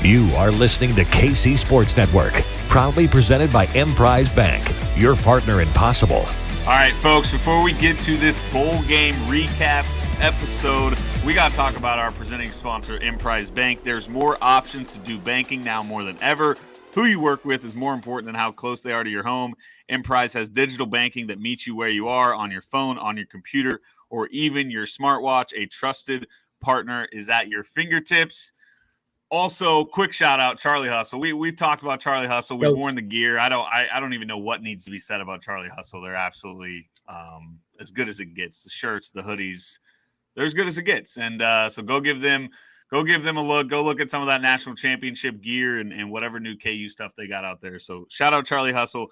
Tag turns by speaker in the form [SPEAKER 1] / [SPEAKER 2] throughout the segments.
[SPEAKER 1] You are listening to KC Sports Network, proudly presented by Emprise Bank, your partner in possible.
[SPEAKER 2] All right, folks, before we get to this bowl game recap episode, we got to talk about our presenting sponsor, Emprise Bank. There's more options to do banking now more than ever. Who you work with is more important than how close they are to your home. Emprise has digital banking that meets you where you are, on your phone, on your computer, or even your smartwatch. A trusted partner is at your fingertips. Also, quick shout out Charlie Hustle. We've talked about Charlie Hustle. We've worn the gear. I don't even know what needs to be said about Charlie Hustle. They're absolutely as good as it gets. The shirts, the hoodies, they're as good as it gets. And so go give them a look. Go look at some of that national championship gear and whatever new KU stuff they got out there. So shout out Charlie Hustle.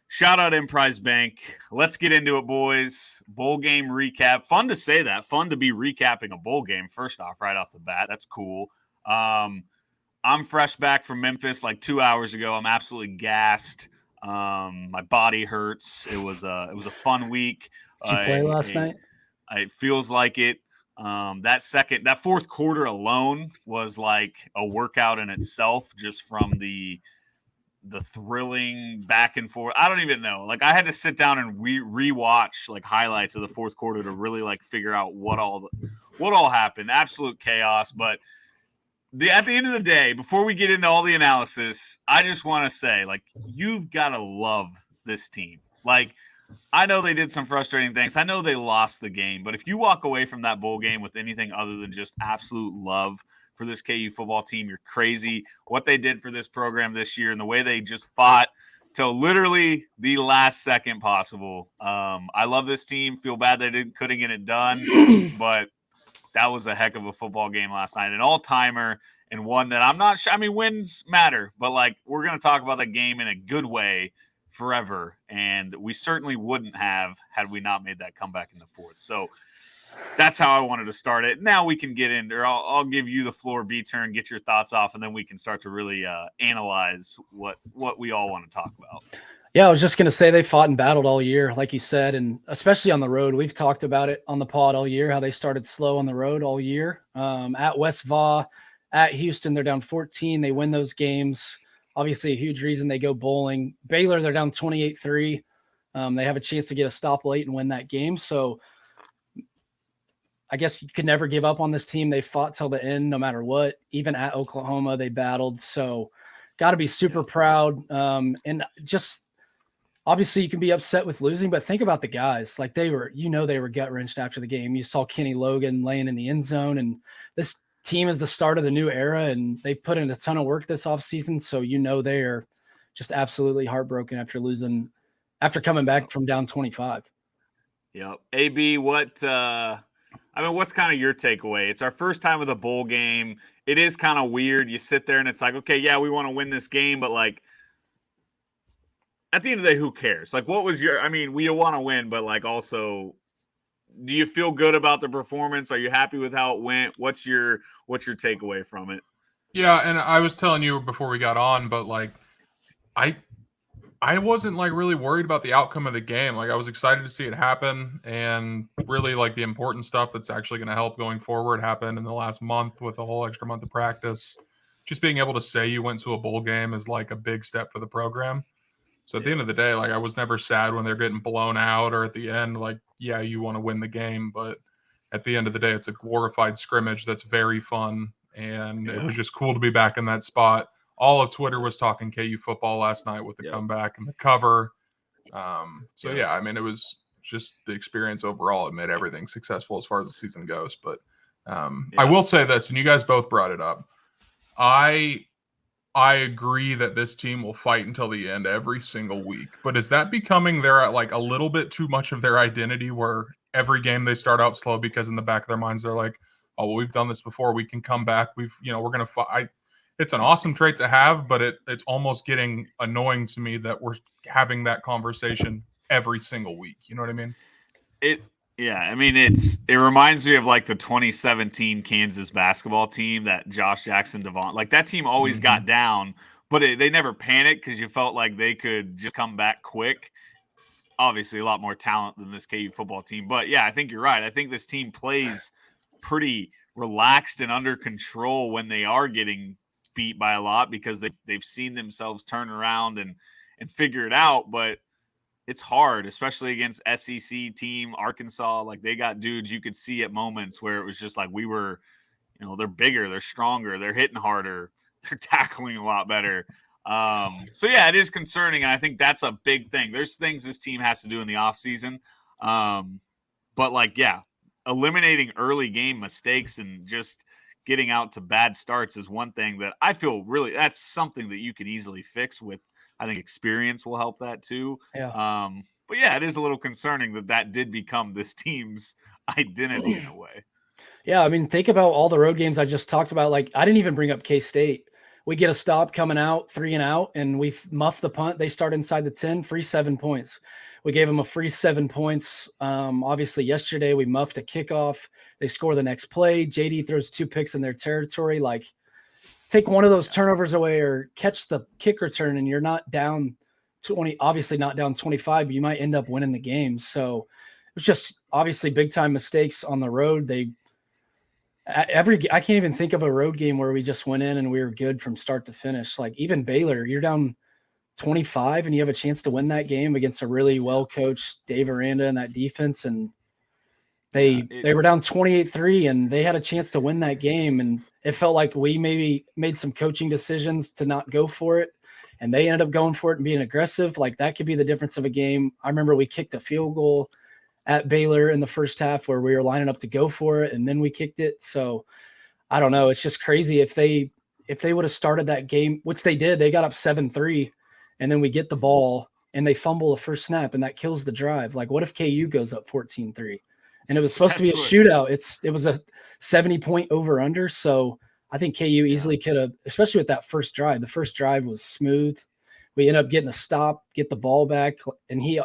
[SPEAKER 2] Shout out Emprise Bank. Let's get into it, boys. Bowl game recap. Fun to say that. Fun to be recapping a bowl game. First off, right off the bat, that's cool. I'm fresh back from Memphis like 2 hours ago. I'm absolutely gassed. My body hurts. It was a fun week.
[SPEAKER 3] Did you play last night?
[SPEAKER 2] It feels like it. That fourth quarter alone was like a workout in itself, just from the thrilling back and forth. I don't even know. Like, I had to sit down and rewatch like highlights of the fourth quarter to really like figure out what all happened. Absolute chaos. But at the end of the day, before we get into all the analysis, I just want to say, like, you've got to love this team. Like, I know they did some frustrating things. I know they lost the game. But if you walk away from that bowl game with anything other than just absolute love for this KU football team, you're crazy. What they did for this program this year and the way they just fought till literally the last second possible. I love this team. Feel bad they couldn't get it done, but that was a heck of a football game last night. An all-timer, and one that I'm not sure. I mean, wins matter, but like, we're going to talk about the game in a good way forever. And we certainly wouldn't have had we not made that comeback in the fourth. So that's how I wanted to start it. Now we can get into, I'll give you the floor, B-turn, get your thoughts off, and then we can start to really analyze what we all want to talk about.
[SPEAKER 3] Yeah, I was just going to say they fought and battled all year, like you said, and especially on the road. We've talked about it on the pod all year, how they started slow on the road all year. At West Va, at Houston, they're down 14. They win those games. Obviously, a huge reason they go bowling. Baylor, they're down 28-3. They have a chance to get a stop late and win that game. So I guess you could never give up on this team. They fought till the end, no matter what. Even at Oklahoma, they battled. So got to be super proud. And just obviously you can be upset with losing, but think about the guys. Like, they were gut-wrenched after the game. You saw Kenny Logan laying in the end zone, and this team is the start of the new era, and they put in a ton of work this offseason. So they are just absolutely heartbroken after coming back from down 25.
[SPEAKER 2] Yep. AB, what's kind of your takeaway? It's our first time with a bowl game. It is kind of weird. You sit there and it's like, okay, yeah, we want to win this game, but like, at the end of the day, who cares? Like, what was we want to win, but like, also, do you feel good about the performance? Are you happy with how it went? What's your takeaway from it?
[SPEAKER 4] Yeah, and I was telling you before we got on, but like, I wasn't like really worried about the outcome of the game. Like, I was excited to see it happen, and really like the important stuff that's actually going to help going forward happened in the last month with a whole extra month of practice. Just being able to say you went to a bowl game is like a big step for the program. So at the end of the day, like, I was never sad when they're getting blown out, or at the end, like, yeah, you want to win the game, but at the end of the day, it's a glorified scrimmage that's very fun, and It was just cool to be back in that spot. All of Twitter was talking KU football last night with the comeback and the cover. It was just the experience overall. It made everything successful as far as the season goes. But I will say this, and you guys both brought it up. I agree that this team will fight until the end every single week. But is that becoming a little bit too much of their identity, where every game they start out slow because in the back of their minds they're like, oh, well, we've done this before. We can come back. We're going to fight. It's an awesome trait to have, but it's almost getting annoying to me that we're having that conversation every single week. You know what I mean?
[SPEAKER 2] It reminds me of like the 2017 Kansas basketball team that Josh Jackson, Devon, like that team always got down, but they never panicked because you felt like they could just come back quick. Obviously a lot more talent than this KU football team, but yeah, I think you're right. I think this team plays pretty relaxed and under control when they are getting beat by a lot because they've seen themselves turn around and figure it out. But it's hard, especially against SEC team Arkansas. Like, they got dudes you could see at moments where it was just like we were, they're bigger, they're stronger, they're hitting harder, they're tackling a lot better. So yeah, it is concerning, and I think that's a big thing. There's things this team has to do in the offseason. But like, yeah, eliminating early game mistakes and just getting out to bad starts is one thing that I feel really, that's something that you can easily fix with, I think experience will help that too.
[SPEAKER 3] Yeah.
[SPEAKER 2] But yeah, it is a little concerning that did become this team's identity in a way.
[SPEAKER 3] Yeah, I mean, think about all the road games I just talked about. Like, I didn't even bring up K-State. We get a stop coming out, 3 and out, and we muff the punt. They start inside the 10, free 7 points. We gave them a free 7 points. Obviously, yesterday we muffed a kickoff. They score the next play. JD throws 2 picks in their territory. Like, take one of those turnovers away or catch the kick return, and you're not down 20, obviously not down 25, but you might end up winning the game. So it was just obviously big-time mistakes on the road. I can't even think of a road game where we just went in and we were good from start to finish. Like, even Baylor, you're down 25 and you have a chance to win that game against a really well-coached Dave Aranda and that defense. And they were down 28-3 and they had a chance to win that game. And it felt like we maybe made some coaching decisions to not go for it. And they ended up going for it and being aggressive. Like, that could be the difference of a game. I remember we kicked a field goal at Baylor in the first half where we were lining up to go for it, and then we kicked it. So I don't know. It's just crazy. If they would have started that game, which they did, they got up 7-3, and then we get the ball and they fumble the first snap, and that kills the drive. Like, what if KU goes up 14-3? And it was supposed to be a shootout. It was a 70-point over-under. So I think KU easily could have, especially with that first drive. The first drive was smooth. We ended up getting a stop, get the ball back, and he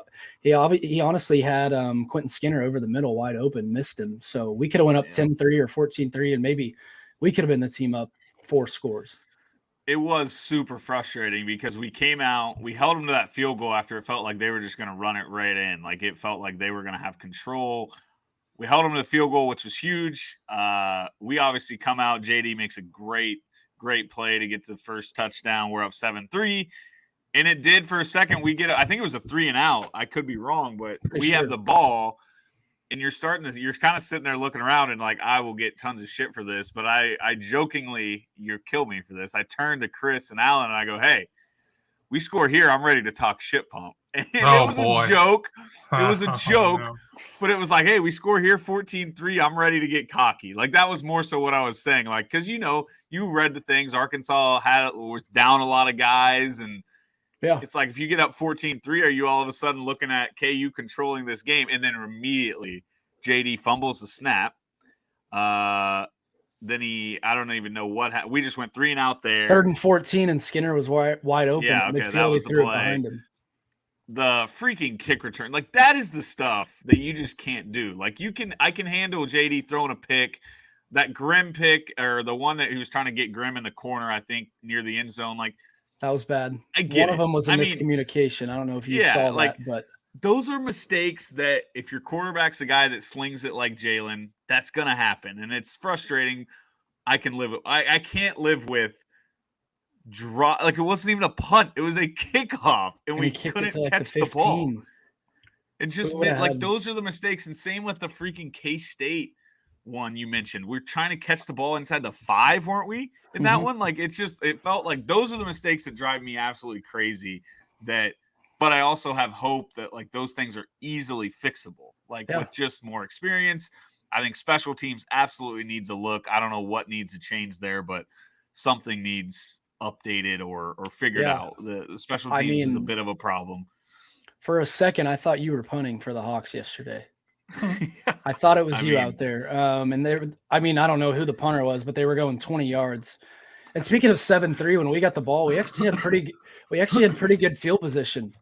[SPEAKER 3] honestly had Quentin Skinner over the middle wide open, missed him. So we could have went up 10-3 or 14-3, and maybe we could have been the team up 4 scores.
[SPEAKER 2] It was super frustrating because we came out, we held them to that field goal after it felt like they were just going to run it right in. Like, it felt like they were going to have control. We held them to the field goal, which was huge. We obviously come out. JD makes a great play to get to the first touchdown. We're up 7-3. And it did for a second. We get, I think it was a 3 and out. I could be wrong, but we have the ball, and you're kind of sitting there looking around, and like, I will get tons of shit for this, but I jokingly, you'll kill me for this. I turned to Chris and Alan and I go, hey, we score here, I'm ready to talk shit pump. And it was a joke. It was a joke, no. But it was like, hey, we score here 14-3. I'm ready to get cocky. Like, that was more so what I was saying. Like, because, you read the things. Arkansas was down a lot of guys, and yeah, it's like, if you get up 14-3, are you all of a sudden looking at KU controlling this game? And then immediately JD fumbles the snap. Then I don't even know what happened. We just went 3 and out there.
[SPEAKER 3] 3rd and 14, and Skinner was wide open.
[SPEAKER 2] Yeah, okay, that was the play. Behind him. The freaking kick return, like, that is the stuff that you just can't do. Like, I can handle JD throwing a pick, that Grimm pick, or the one that he was trying to get Grimm in the corner, I think near the end zone. Like,
[SPEAKER 3] that was bad. One of them was a miscommunication. I don't know if you saw that, but
[SPEAKER 2] those are mistakes that if your quarterback's a guy that slings it like Jalen, that's going to happen. And it's frustrating. I can't live with like, it wasn't even a punt. It was a kickoff, and we couldn't catch the ball. It just meant, like, those are the mistakes. And same with the freaking K-State one you mentioned. We're trying to catch the ball inside the 5, weren't we? In that one, like, it felt like those are the mistakes that drive me absolutely crazy. But I also have hope that, like, those things are easily fixable. Like, with just more experience, I think special teams absolutely needs a look. I don't know what needs to change there, but something needs updated or figured out. The special teams is a bit of a problem.
[SPEAKER 3] For a second, I thought you were punting for the Hawks yesterday. I thought it was you out there. And I don't know who the punter was, but they were going 20 yards. And speaking of 7-3, when we got the ball, we actually had pretty good field position.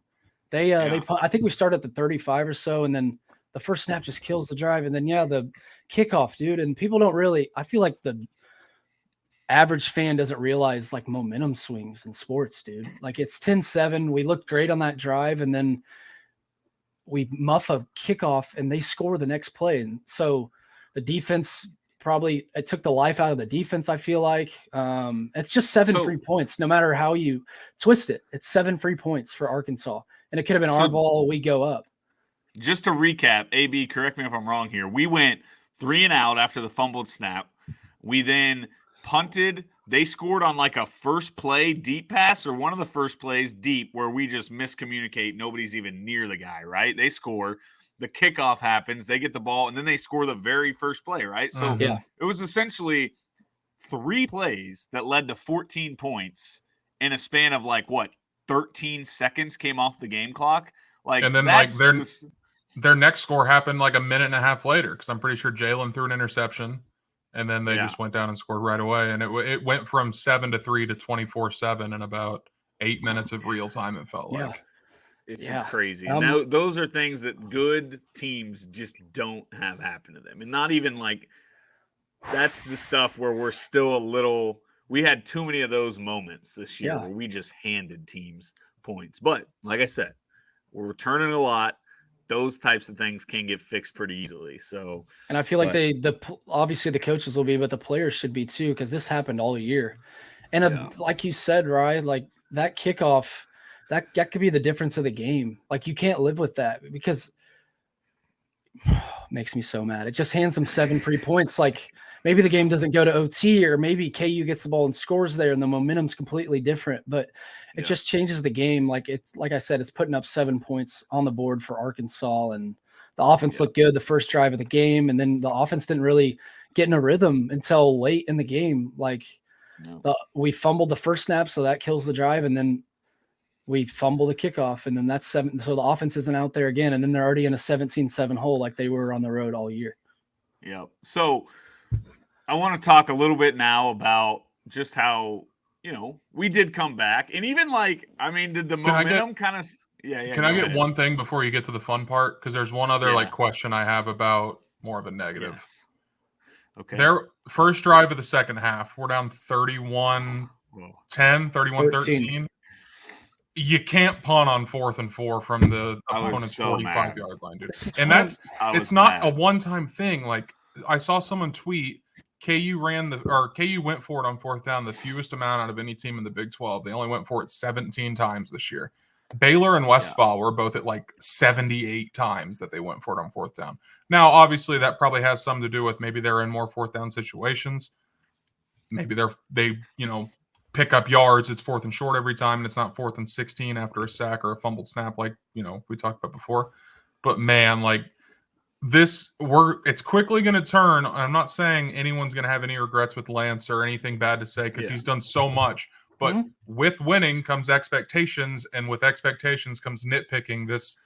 [SPEAKER 3] I think we started at the 35 or so, and then the first snap just kills the drive, and then the kickoff, dude. And people don't really, I feel like the average fan doesn't realize, like, momentum swings in sports, dude. Like, it's 10-7. We looked great on that drive, and then we muff a kickoff and they score the next play. And so the defense probably it took the life out of the defense. I feel like it's just 7 free points, no matter how you twist it. It's 7 free points for Arkansas, and it could have been our ball. We go up.
[SPEAKER 2] Just to recap, AB, correct me if I'm wrong here. We went 3 and out after the fumbled snap. We then punted. They scored on like a first play deep pass, or one of the first plays deep where we just miscommunicate. Nobody's even near the guy, right? They score. The kickoff happens. They get the ball, and then they score the very first play, right? So it was essentially 3 plays that led to 14 points in a span of 13 seconds came off the game clock.
[SPEAKER 4] And then their next score happened like a minute and a half later, because I'm pretty sure Jalen threw an interception. And then they just went down and scored right away. And it went from 7-3 to 24-7 in about 8 minutes of real time, it felt like.
[SPEAKER 2] It's crazy. Now, those are things that good teams just don't have happen to them. And not even that's the stuff where we're still we had too many of those moments this year where we just handed teams points. But like I said, we're returning a lot. Those types of things can get fixed pretty easily. So,
[SPEAKER 3] and I feel like obviously the coaches will be, but the players should be too, because this happened all year. And like you said, Ryan, that kickoff, that could be the difference of the game. You can't live with that, because it makes me so mad. It just hands them 7 free points. Maybe the game doesn't go to OT, or maybe KU gets the ball and scores there, and the momentum's completely different. But it just changes the game. Like I said, it's putting up 7 points on the board for Arkansas, and the offense looked good the first drive of the game, and then the offense didn't really get in a rhythm until late in the game. We fumbled the first snap, so that kills the drive, and then we fumble the kickoff, and then that's 7. So the offense isn't out there again, and then they're already in a 17-7 hole like they were on the road all year.
[SPEAKER 2] Yeah. So I want to talk a little bit now about just how, we did come back. And even did the momentum kind of –
[SPEAKER 4] Can I get one thing before you get to the fun part? Because there's one other question I have about more of a negative.
[SPEAKER 2] Yes. Okay.
[SPEAKER 4] Their first drive of the second half, we're down 31-10, 31-13. You can't punt on 4th and 4 from the opponent's 45-yard line, dude. And it's not a one-time thing. I saw someone tweet, KU went for it on 4th down the fewest amount out of any team in the Big 12. They only went for it 17 times this year. Baylor and Westphal were both at 78 times that they went for it on 4th down. Now, obviously, that probably has something to do with maybe they're in more 4th down situations. Maybe they pick up yards. It's 4th and short every time, and it's not 4th and 16 after a sack or a fumbled snap we talked about before. But man, it's quickly going to turn. I'm not saying anyone's going to have any regrets with Lance or anything bad to say, because he's done so much. But with winning comes expectations, and with expectations comes nitpicking this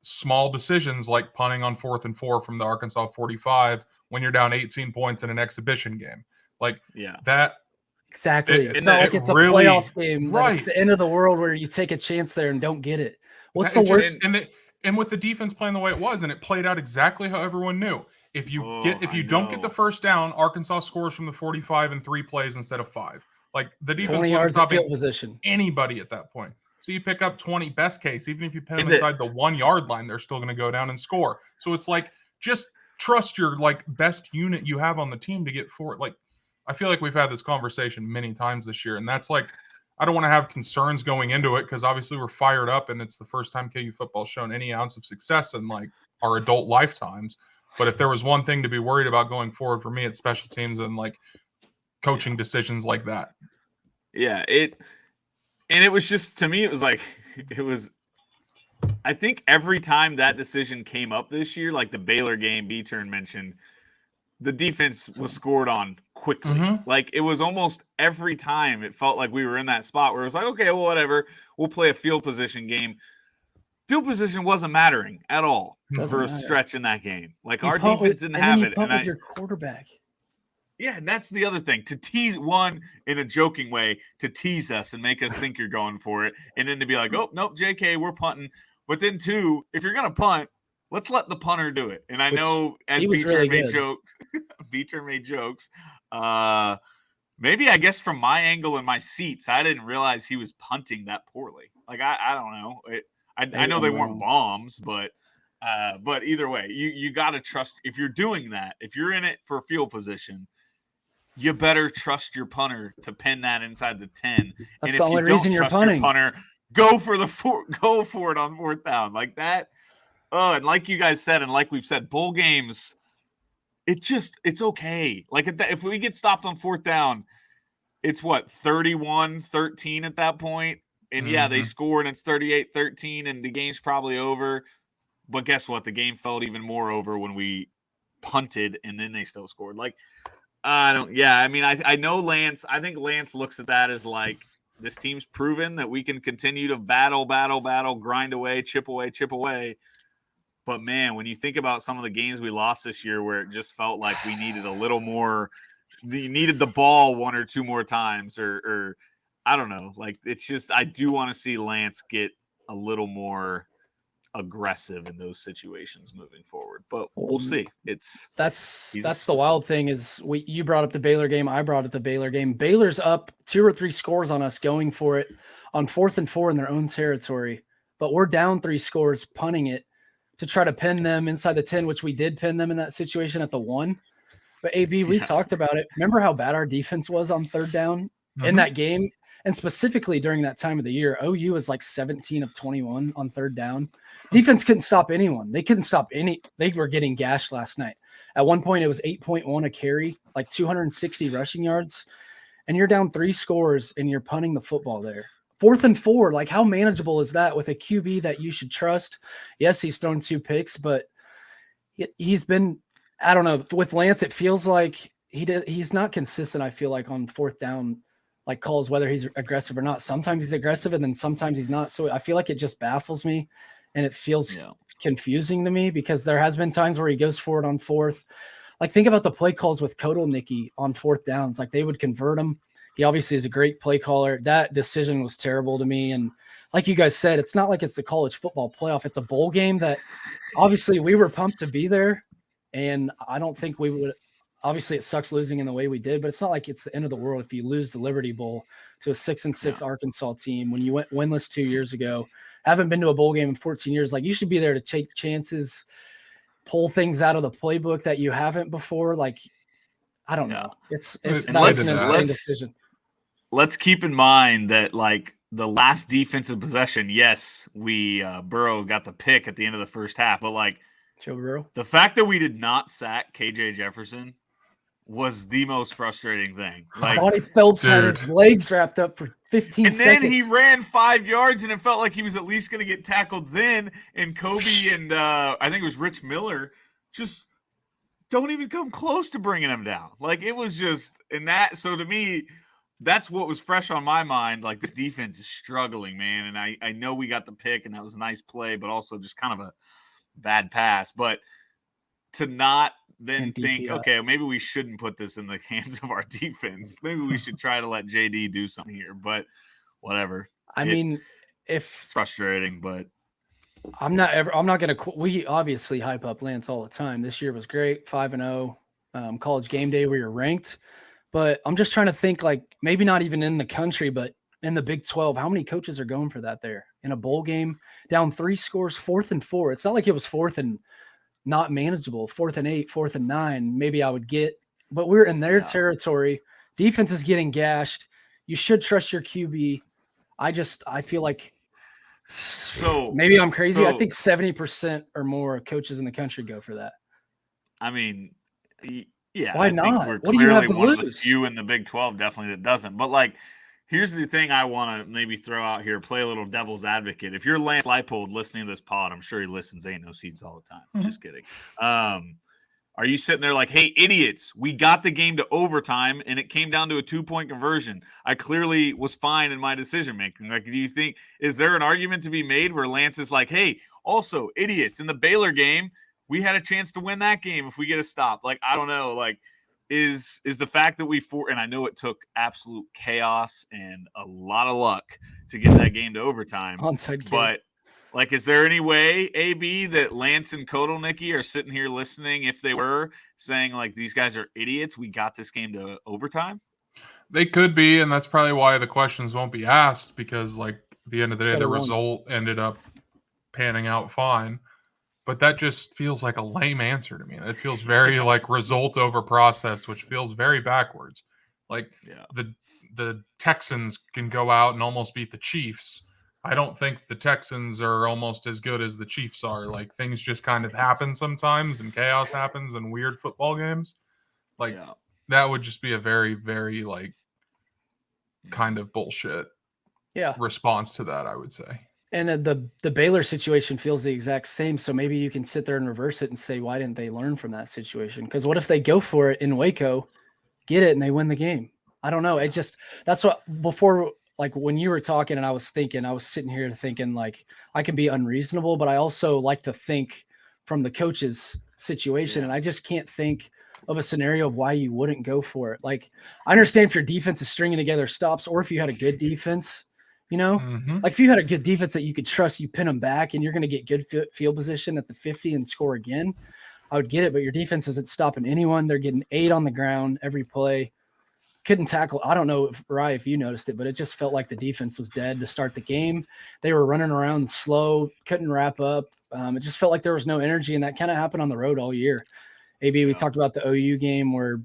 [SPEAKER 4] small decisions like punting on 4th and 4 from the Arkansas 45 when you're down 18 points in an exhibition game. That.
[SPEAKER 3] Exactly. It's not like it's a playoff game. Right. It's the end of the world where you take a chance there and don't get it. What's the worst?
[SPEAKER 4] And with the defense playing the way it was, and it played out exactly how everyone knew. If you don't get the first down, Arkansas scores from the 45 in 3 plays instead of 5. The defense wasn't stopping position anybody at that point. So you pick up 20, best case. Even if you pin them inside the 1 yard line, they're still going to go down and score. So it's just trust your best unit you have on the team to get for it. I feel like we've had this conversation many times this year, and that's I don't want to have concerns going into it, because obviously we're fired up, and it's the first time KU football's shown any ounce of success in our adult lifetimes. But if there was one thing to be worried about going forward for me, it's special teams and coaching decisions like that.
[SPEAKER 2] Yeah, it was just, to me, it was I think every time that decision came up this year, the Baylor game B-Turn mentioned, the defense was scored on quickly.
[SPEAKER 4] Mm-hmm.
[SPEAKER 2] It was almost every time it felt like we were in that spot where it was okay, well, whatever, we'll play a field position game. Field position wasn't mattering at all for a stretch in that game. Our defense didn't have it.
[SPEAKER 3] And your quarterback.
[SPEAKER 2] Yeah, and that's the other thing. To tease, one, in a joking way, to tease us and make us think you're going for it, and then to be oh, nope, JK, we're punting. But then, 2, if you're going to punt, let's let the punter do it. And I know, as B-Turn made jokes, maybe I guess from my angle and my seats, I didn't realize he was punting that poorly. I don't know. I know they weren't bombs, but But either way, you got to trust. If you're doing that, if you're in it for field position, you better trust your punter to pin that inside the 10.
[SPEAKER 3] That's
[SPEAKER 2] and
[SPEAKER 3] the
[SPEAKER 2] if
[SPEAKER 3] only
[SPEAKER 2] you don't
[SPEAKER 3] reason you're
[SPEAKER 2] trust
[SPEAKER 3] punting.
[SPEAKER 2] your punter, go for it on fourth down like that. And like you guys said, and like we've said, bowl games, it's okay. Like if we get stopped on fourth down, it's what, 31-13 at that point. And yeah, they score and it's 38-13 and the game's probably over. But guess what? The game felt even more over when we punted and then they still scored. Like, I know Lance. I think Lance looks at that as like, this team's proven that we can continue to battle, grind away, chip away. But man, when you think about some of the games we lost this year where it just felt like we needed a little more, you needed the ball one or two more times or I don't know. Like, it's just, I do want to see Lance get a little more aggressive in those situations moving forward, but we'll see.
[SPEAKER 3] That's the wild thing is you brought up the Baylor game. I brought up the Baylor game. Baylor's up 2 or 3 scores on us going for it on 4th and 4 in their own territory, but we're down 3 scores punting it to try to pin them inside the 10, which we did pin them in that situation at the 1. But AB, we talked about it. Remember how bad our defense was on 3rd down in that game? And specifically during that time of the year, OU was like 17 of 21 on 3rd down. Defense couldn't stop anyone. They couldn't stop any. They were getting gashed last night. At one point, it was 8.1 a carry, like 260 rushing yards. And you're down 3 scores and you're punting the football there. 4th and 4, like how manageable is that with a QB that you should trust? Yes, he's thrown 2 picks, but he's been, I don't know, with Lance, it feels like he's not consistent, I feel like, on 4th down, like calls, whether he's aggressive or not. Sometimes he's aggressive and then sometimes he's not. So I feel like it just baffles me and it feels confusing to me because there has been times where he goes for it on 4th. Like, think about the play calls with Kotelnicki on 4th downs. Like, they would convert him. He obviously is a great play caller. That decision was terrible to me. And like you guys said, it's not like it's the college football playoff. It's a bowl game that obviously we were pumped to be there. And I don't think we would. Obviously, it sucks losing in the way we did, but it's not like it's the end of the world if you lose the Liberty Bowl to a 6-6 Arkansas team when you went winless 2 years ago. Haven't been to a bowl game in 14 years. Like, you should be there to take chances, pull things out of the playbook that you haven't before. Like, I don't know. It's that's an insane decision.
[SPEAKER 2] Let's keep in mind that, like, the last defensive possession, yes, we Burrow got the pick at the end of the first half, but like
[SPEAKER 3] Joe Burrow,
[SPEAKER 2] the fact that we did not sack KJ Jefferson was the most frustrating thing. Like,
[SPEAKER 3] Bonnie Phelps had his legs wrapped up for 15 seconds.
[SPEAKER 2] And then he ran 5 yards, and it felt like he was at least going to get tackled then. And Kobe and I think it was Rich Miller just don't even come close to bringing him down. Like, it was just – and that – so to me, that's what was fresh on my mind. Like, this defense is struggling, man. And I know we got the pick, and that was a nice play, but also just kind of a bad pass. But to not – then think, okay, maybe we shouldn't put this in the hands of our defense. Maybe we should try to let JD do something here, but whatever.
[SPEAKER 3] I mean,
[SPEAKER 2] it's frustrating, but
[SPEAKER 3] I'm not going to, we obviously hype up Lance all the time. This year was great. 5-0, College game day where you're ranked, but I'm just trying to think, like, maybe not even in the country, but in the Big 12, how many coaches are going for that there in a bowl game, down 3 scores, 4th and 4. It's not like it was 4th and not manageable, 4th and 8, 4th and 9, maybe I would get, but we're in their territory. Defense is getting gashed. You should trust your QB. I feel like, so maybe I'm crazy. I think 70% or more coaches in the country go for that.
[SPEAKER 2] I mean, yeah.
[SPEAKER 3] Why not?
[SPEAKER 2] We're
[SPEAKER 3] what do you have to
[SPEAKER 2] one
[SPEAKER 3] lose?
[SPEAKER 2] Of the few in the Big 12 definitely that doesn't. But, like, here's the thing I want to maybe throw out here, play a little devil's advocate. If you're Lance Leipold listening to this pod, I'm sure he listens to Ain't No Seeds all the time. Just kidding. Are you sitting there like, hey, idiots, we got the game to overtime and it came down to a 2-point conversion. I clearly was fine in my decision-making. Like, do you think, is there an argument to be made where Lance is like, hey, also, idiots, in the Baylor game, we had a chance to win that game if we get a stop. Like, I don't know, like, is the fact that and I know it took absolute chaos and a lot of luck to get that game to overtime.
[SPEAKER 3] Onside kick.
[SPEAKER 2] But, like, is there any way, AB, that Lance and Kotelnicki are sitting here listening, if they were, saying, like, these guys are idiots, we got this game to overtime?
[SPEAKER 4] They could be, and that's probably why the questions won't be asked, because, like, at the end of the day, the result ended up panning out fine. but that just feels like a lame answer to me. It feels very like result over process, which feels very backwards. Like the Texans can go out and almost beat the Chiefs. I don't think the Texans are almost as good as the Chiefs are. Like things just kind of happen sometimes and chaos happens in weird football games. Like that would just be a very, very like kind of bullshit response to that, I would say.
[SPEAKER 3] And the Baylor situation feels the exact same. So maybe you can sit there and reverse it and say, why didn't they learn from that situation? Because what if they go for it in Waco, get it, and they win the game? I don't know. It just, that's what, before, like when you were talking and I was sitting here thinking like I can be unreasonable, but I also like to think from the coach's situation. And I just can't think of a scenario of why you wouldn't go for it. Like I understand if your defense is stringing together stops, or if you had a good defense, you know, like if you had a good defense that you could trust, you pin them back and you're going to get good field position at the 50 and score again, I would get it. But your defense isn't stopping anyone. They're getting 8 on the ground every play. Couldn't tackle. I don't know if you noticed it, but it just felt like the defense was dead to start the game. They were running around slow, couldn't wrap up. It just felt like there was no energy, and that kind of happened on the road all year. AB, we talked about the OU game where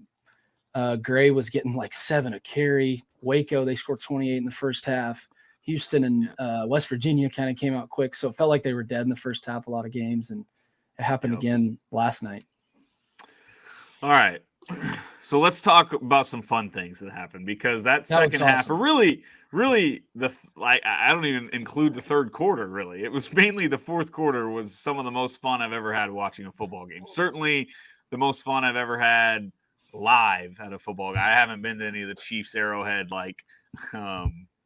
[SPEAKER 3] Gray was getting like 7 a carry. Waco, they scored 28 in the first half. Houston and West Virginia kind of came out quick, so it felt like they were dead in the first half a lot of games, and it happened again last night.
[SPEAKER 2] All right. So let's talk about some fun things that happened, because that second half, really I don't even include the third quarter. Really, it was mainly the fourth quarter was some of the most fun I've ever had watching a football game. Certainly, the most fun I've ever had live at a football game. I haven't been to any of the Chiefs Arrowhead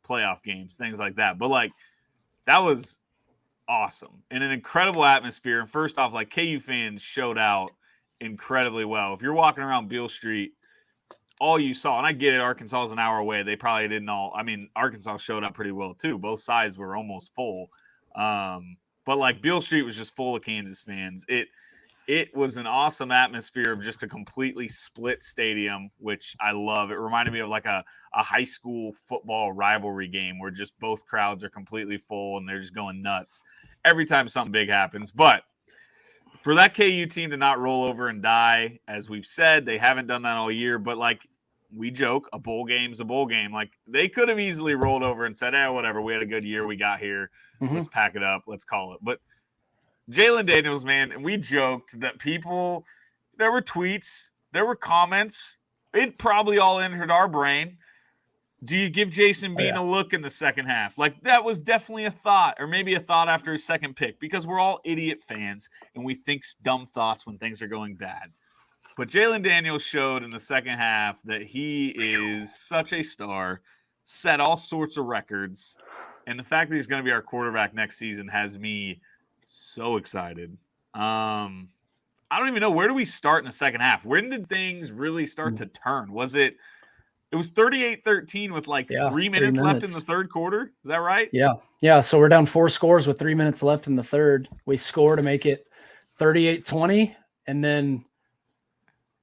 [SPEAKER 2] playoff games, things like that. But like that was awesome and an incredible atmosphere. And first off, like KU fans showed out incredibly well. If you're walking around Beale Street, all you saw, and I get it, Arkansas is an hour away. They probably didn't all. I mean, Arkansas showed up pretty well too. Both sides were almost full. But like Beale Street was just full of Kansas fans. It was an awesome atmosphere of just a completely split stadium, which I love. It reminded me of like a high school football rivalry game where just both crowds are completely full and they're just going nuts every time something big happens. But for that KU team to not roll over and die, as we've said, they haven't done that all year. But like we joke, a bowl game's a bowl game. Like they could have easily rolled over and said, whatever, we had a good year. We got here. Let's pack it up. Let's call it. But Jalen Daniels, man, and we joked that there were tweets, there were comments. It probably all entered our brain. Do you give Jason Bean a look in the second half? Like that was definitely a thought, or maybe a thought after his second pick, because we're all idiot fans and we think dumb thoughts when things are going bad. But Jalen Daniels showed in the second half that he is such a star, set all sorts of records, and the fact that he's going to be our quarterback next season has me so excited. I don't even know, where do we start in the second half? When did things really start to turn? It was 38-13 with like 3 minutes left in the third quarter. Is that right?
[SPEAKER 3] Yeah. So we're down 4 scores with 3 minutes left in the third. We score to make it 38-20, and then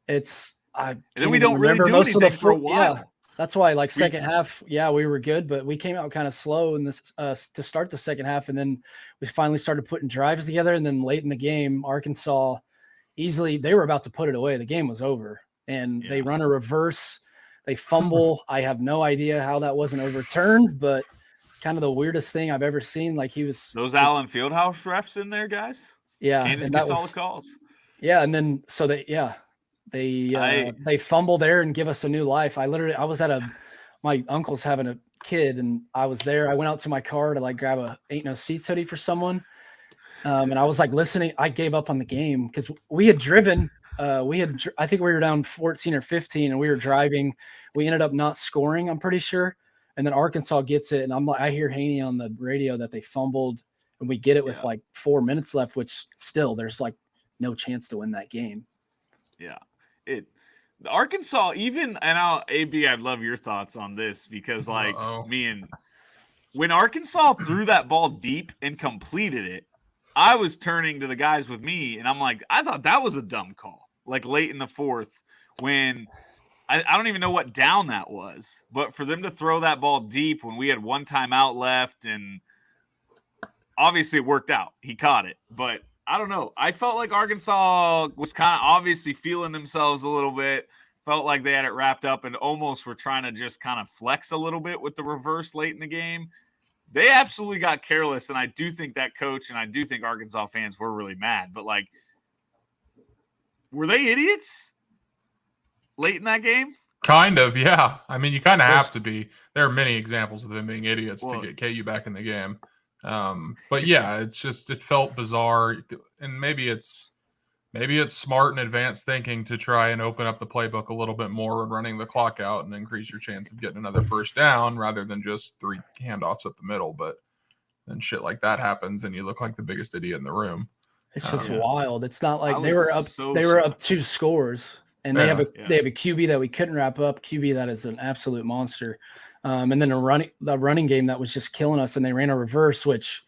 [SPEAKER 3] then
[SPEAKER 2] we don't really do anything for a while.
[SPEAKER 3] Yeah, that's why second half, we were good, but we came out kind of slow in this to start the second half, and then we finally started putting drives together. And then late in the game, Arkansas they were about to put it away. The game was over, and they run a reverse. They fumble. I have no idea how that wasn't overturned, but kind of the weirdest thing I've ever seen. Like
[SPEAKER 2] those Allen Fieldhouse refs in there, guys.
[SPEAKER 3] Yeah,
[SPEAKER 2] Kansas gets all the calls.
[SPEAKER 3] Yeah, and then so they fumble there and give us a new life. I was at my uncle's having a kid, and I was there. I went out to my car to grab a Ain't No Seats hoodie for someone. And I was listening. I gave up on the game because we had driven. I think we were down 14 or 15 and we were driving. We ended up not scoring, I'm pretty sure. And then Arkansas gets it. And I hear Haney on the radio that they fumbled, and we get it with 4 minutes left, which still there's no chance to win that game.
[SPEAKER 2] Yeah. The Arkansas AB, I'd love your thoughts on this, because when Arkansas threw that ball deep and completed it, I was turning to the guys with me, and I'm like, I thought that was a dumb call. Late in the fourth, when I don't even know what down that was, but for them to throw that ball deep when we had one timeout left, and obviously it worked out. He caught it, but I don't know. I felt like Arkansas was kind of obviously feeling themselves a little bit. Felt like they had it wrapped up and almost were trying to just kind of flex a little bit with the reverse late in the game. They absolutely got careless, and I do think that coach and I do think Arkansas fans were really mad. But, like, were they idiots late in that game?
[SPEAKER 4] Kind of, yeah. I mean, you kind of have to be. There are many examples of them being idiots to get KU back in the game. But yeah, it felt bizarre, and maybe it's smart and advanced thinking to try and open up the playbook a little bit more and running the clock out and increase your chance of getting another first down rather than just 3 handoffs up the middle. But then shit like that happens, and you look like the biggest idiot in the room.
[SPEAKER 3] It's just wild. It's not like
[SPEAKER 2] I
[SPEAKER 3] they were up.
[SPEAKER 2] was so
[SPEAKER 3] They were up
[SPEAKER 2] shocked.
[SPEAKER 3] 2 scores, and they have a QB that we couldn't wrap up. QB that is an absolute monster. And then the running game that was just killing us, and they ran a reverse, which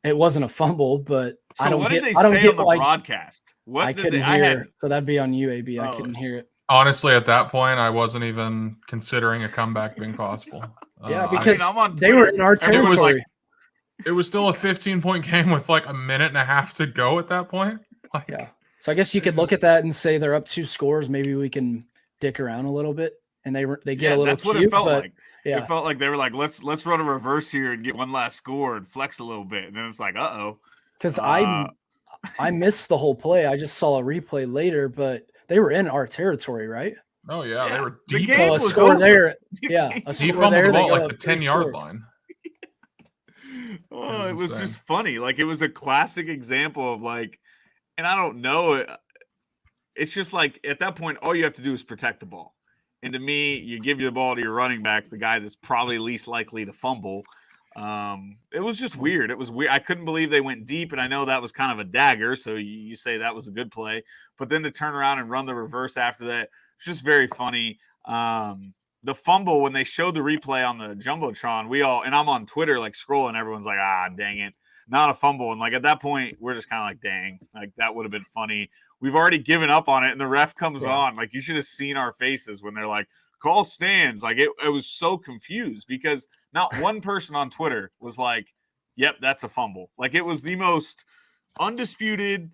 [SPEAKER 3] it wasn't a fumble, but
[SPEAKER 2] So
[SPEAKER 3] I don't
[SPEAKER 2] what
[SPEAKER 3] get.
[SPEAKER 2] did they
[SPEAKER 3] I don't
[SPEAKER 2] say
[SPEAKER 3] get
[SPEAKER 2] on the
[SPEAKER 3] like
[SPEAKER 2] broadcast? What
[SPEAKER 3] I
[SPEAKER 2] did
[SPEAKER 3] couldn't
[SPEAKER 2] they?
[SPEAKER 3] hear. So that'd be on you, AB. I couldn't hear it.
[SPEAKER 4] Honestly, at that point, I wasn't even considering a comeback being possible.
[SPEAKER 3] Yeah, because
[SPEAKER 2] I'm on
[SPEAKER 3] they were
[SPEAKER 2] Twitter.
[SPEAKER 3] in our
[SPEAKER 2] Everyone was
[SPEAKER 3] territory.
[SPEAKER 4] It was still a 15-point game with like a minute and a half to go at that point. Like,
[SPEAKER 3] Yeah. So I guess you could look at that and say they're up 2 scores. Maybe we can dick around a little bit, and they get a little.
[SPEAKER 2] That's what
[SPEAKER 3] cute,
[SPEAKER 2] it felt
[SPEAKER 3] but,
[SPEAKER 2] like.
[SPEAKER 3] Yeah.
[SPEAKER 2] It felt like they were like, let's run a reverse here and get one last score and flex a little bit, and then it's like,
[SPEAKER 3] because I missed the whole play. I just saw a replay later, but they were in our territory, right?
[SPEAKER 4] oh yeah, they were
[SPEAKER 2] the
[SPEAKER 4] deep.
[SPEAKER 2] game
[SPEAKER 3] So a
[SPEAKER 2] was
[SPEAKER 3] score
[SPEAKER 2] over.
[SPEAKER 3] there, yeah. A
[SPEAKER 4] He
[SPEAKER 3] score
[SPEAKER 4] fumbled
[SPEAKER 3] there,
[SPEAKER 4] the
[SPEAKER 3] they
[SPEAKER 4] ball
[SPEAKER 3] go
[SPEAKER 4] like
[SPEAKER 3] up
[SPEAKER 4] the
[SPEAKER 3] 3
[SPEAKER 4] 10-yard
[SPEAKER 3] scores.
[SPEAKER 4] line.
[SPEAKER 2] Oh, it was
[SPEAKER 4] insane.
[SPEAKER 2] just funny. Like, it was a classic example of, like, and I don't know. It's just like at that point, all you have to do is protect the ball. And to me, you give the ball to your running back, the guy that's probably least likely to fumble. It was just weird. It was weird. I couldn't believe they went deep, and I know that was kind of a dagger. So you say that was a good play, but then to turn around and run the reverse after that, it's just very funny. The fumble, when they showed the replay on the Jumbotron, and I'm on Twitter, like scrolling, everyone's like, dang it, not a fumble. And like at that point, we're just kind of like, dang, like that would have been funny. We've already given up on it, and the ref comes on. Like, you should have seen our faces when they're like, call stands. Like, it was so confused because not one person on Twitter was like, yep, that's a fumble. Like, it was the most undisputed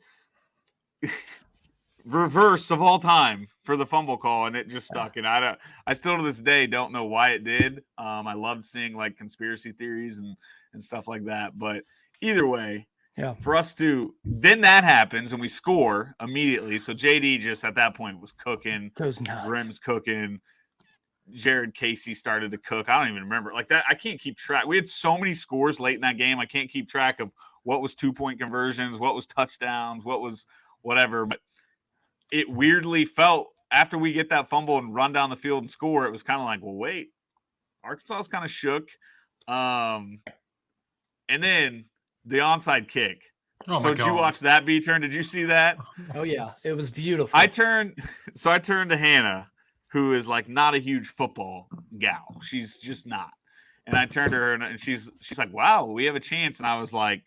[SPEAKER 2] reverse of all time for the fumble call, and it just stuck. And I still to this day don't know why it did. I loved seeing like conspiracy theories and stuff like that. But either way,
[SPEAKER 3] Yeah.
[SPEAKER 2] for us to then that happens and we score immediately. So JD just at that point was cooking,
[SPEAKER 3] Goes nuts.
[SPEAKER 2] Grim's cooking, Jared Casey started to cook. I don't even remember like that. I can't keep track. We had so many scores late in that game. I can't keep track of what was 2-point conversions, what was touchdowns, what was whatever. But it weirdly felt after we get that fumble and run down the field and score, it was kind of like, well, wait, Arkansas is kind of shook. And then the onside kick.
[SPEAKER 4] Oh
[SPEAKER 2] so did you watch that, B-turn? Did you see that?
[SPEAKER 3] Oh yeah, it was beautiful.
[SPEAKER 2] I turned to Hannah, who is like not a huge football gal. She's just not. And I turned to her and she's like, wow, we have a chance. And I was like,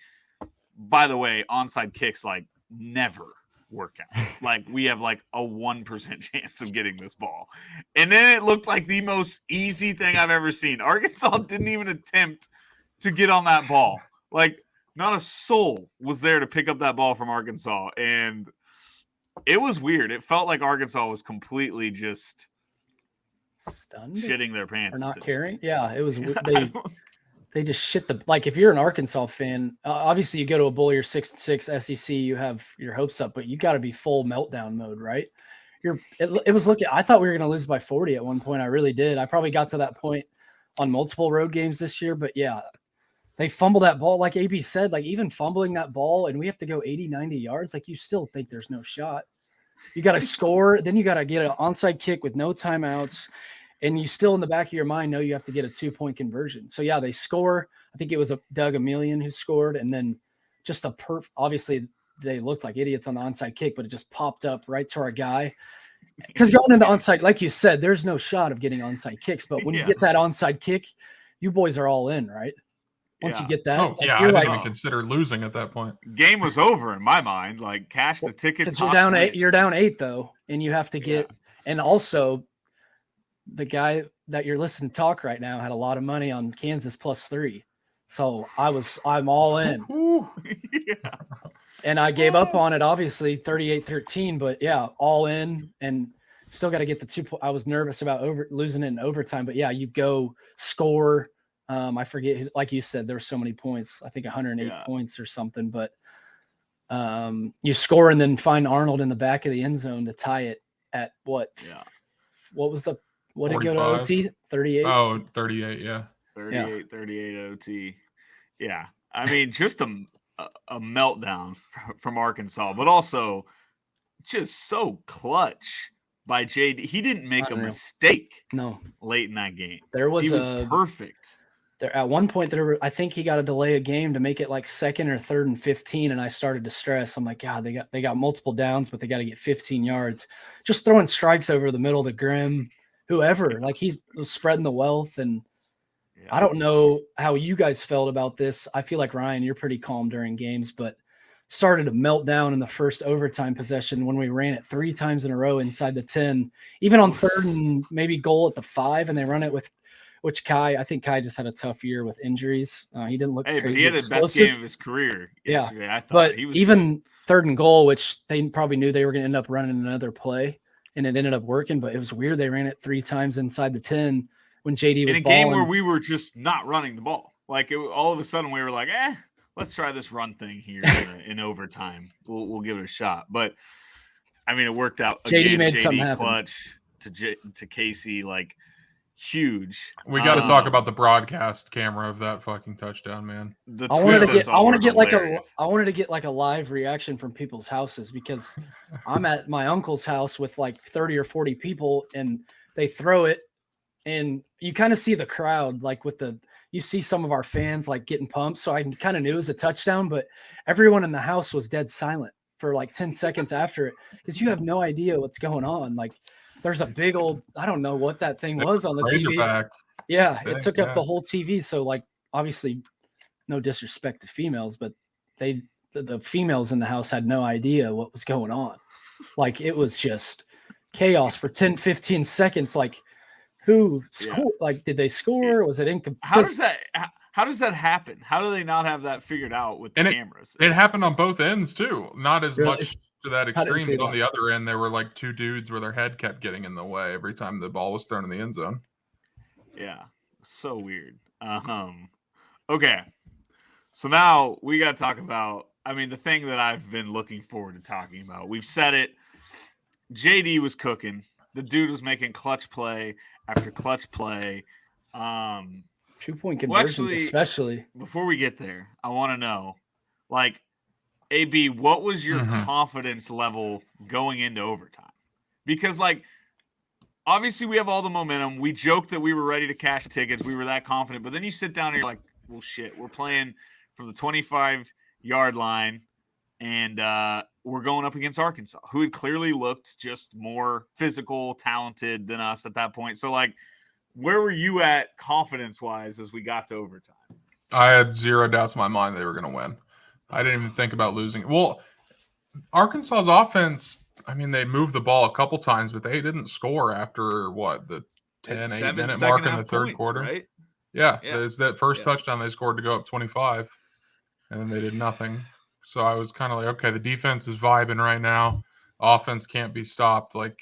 [SPEAKER 2] by the way, onside kicks like never work out. Like we have like a 1% chance of getting this ball. And then it looked like the most easy thing I've ever seen. Arkansas didn't even attempt to get on that ball. Like not a soul was there to pick up that ball from Arkansas. And it was weird. It felt like Arkansas was completely just
[SPEAKER 3] stunned,
[SPEAKER 2] shitting their pants
[SPEAKER 3] or not caring. Yeah, it was. They just shit the like. If you're an Arkansas fan, obviously you go to a bowl, you're 6-6 SEC, you have your hopes up, but you got to be full meltdown mode, right? It was looking. I thought we were going to lose by 40 at one point. I really did. I probably got to that point on multiple road games this year, but yeah, they fumble that ball. Like AB said, like even fumbling that ball, and we have to go 80, 90 yards. Like you still think there's no shot. You got to score, then you got to get an onside kick with no timeouts. And you still in the back of your mind know you have to get a 2-point conversion. So, yeah, they score. I think it was Doug Emilion who scored. And then just obviously they looked like idiots on the onside kick, but it just popped up right to our guy. Because going into onside, like you said, there's no shot of getting onside kicks. But when you get that onside kick, you boys are all in, right? Once you get that.
[SPEAKER 4] Oh, yeah, I didn't even consider losing at that point.
[SPEAKER 2] Game was over in my mind. Like, cash the tickets.
[SPEAKER 3] Because you're down 8, though, and you have to get – and also – the guy that you're listening to talk right now had a lot of money on Kansas +3. So I'm all in. And I gave up on it, obviously, 38-13, but yeah, all in and still got to get the 2 points. I was nervous about losing it in overtime, but yeah, you go score. I forget, like you said, there were so many points. I think 108 points or something, but you score and then find Arnold in the back of the end zone to tie it at what? Yeah. What did it go to OT? 38?
[SPEAKER 4] Oh, 38, yeah.
[SPEAKER 2] 38 OT. Yeah. I mean, just a meltdown from Arkansas, but also just so clutch by JD. He didn't make a mistake late in that game.
[SPEAKER 3] He was
[SPEAKER 2] perfect.
[SPEAKER 3] There at one point I think he got to delay a game to make it like 2nd or 3rd and 15, and I started to stress. I'm like, God, they got multiple downs, but they got to get 15 yards. Just throwing strikes over the middle of the Grim, whoever. Like he was spreading the wealth, and I don't know how you guys felt about this. I feel like Ryan, you're pretty calm during games, but started to melt down in the first overtime possession when we ran it 3 times in a row inside the 10, even on 3rd and maybe goal at the 5, and they run it with. Which I think Kai just had a tough year with injuries. He didn't look crazy
[SPEAKER 2] but he had his best game of his career yesterday. I thought
[SPEAKER 3] but
[SPEAKER 2] he was
[SPEAKER 3] even
[SPEAKER 2] good.
[SPEAKER 3] 3rd and goal, which they probably knew they were going to end up running another play, and it ended up working. But it was weird. They ran it 3 times inside the 10 when JD was
[SPEAKER 2] in a game where we were just not running the ball. Like all of a sudden we were like, let's try this run thing here in overtime. We'll give it a shot. But I mean, it worked out.
[SPEAKER 3] JD made something
[SPEAKER 2] JD
[SPEAKER 3] happen.
[SPEAKER 2] Clutch to Casey, like. Huge.
[SPEAKER 4] We got to talk about the broadcast camera of that fucking touchdown, man.
[SPEAKER 3] I wanted to get like a live reaction from people's houses because I'm at my uncle's house with like 30 or 40 people, and they throw it, and you kind of see the crowd like you see some of our fans like getting pumped. So I kind of knew it was a touchdown, but everyone in the house was dead silent for like 10 seconds after it because you have no idea what's going on. Like. There's a big old, I don't know what that thing was on the TV. Yeah, it took up the whole TV. So, like, obviously, no disrespect to females, but the females in the house had no idea what was going on. Like, it was just chaos for 10, 15 seconds. Like, who scored? Like, did they score? Was it incomplete?
[SPEAKER 2] How does that happen? How do they not have that figured out with the cameras?
[SPEAKER 4] It happened on both ends, too. Not as much to that extreme, but on the other end, there were like 2 dudes where their head kept getting in the way every time the ball was thrown in the end zone.
[SPEAKER 2] Yeah, so weird. Okay, so now we got to talk about, I mean, the thing that I've been looking forward to talking about. We've said it. JD was cooking. The dude was making clutch play after clutch play.
[SPEAKER 3] 2-point conversion, especially.
[SPEAKER 2] Before we get there, I want to know, like, AB, what was your confidence level going into overtime? Because, like, obviously we have all the momentum. We joked that we were ready to cash tickets. We were that confident. But then you sit down and you're like, well, shit, we're playing from the 25-yard line, and we're going up against Arkansas, who had clearly looked just more physical, talented than us at that point. So, like, where were you at confidence-wise as we got to overtime?
[SPEAKER 4] I had 0 doubts in my mind they were going to win. I didn't even think about losing. Well, Arkansas's offense, I mean, they moved the ball a couple times, but they didn't score after, the 8-minute mark in the third quarter.
[SPEAKER 2] Right?
[SPEAKER 4] Yeah. There's that first touchdown they scored to go up 25, and then they did nothing. So I was kind of like, okay, the defense is vibing right now. Offense can't be stopped. Like,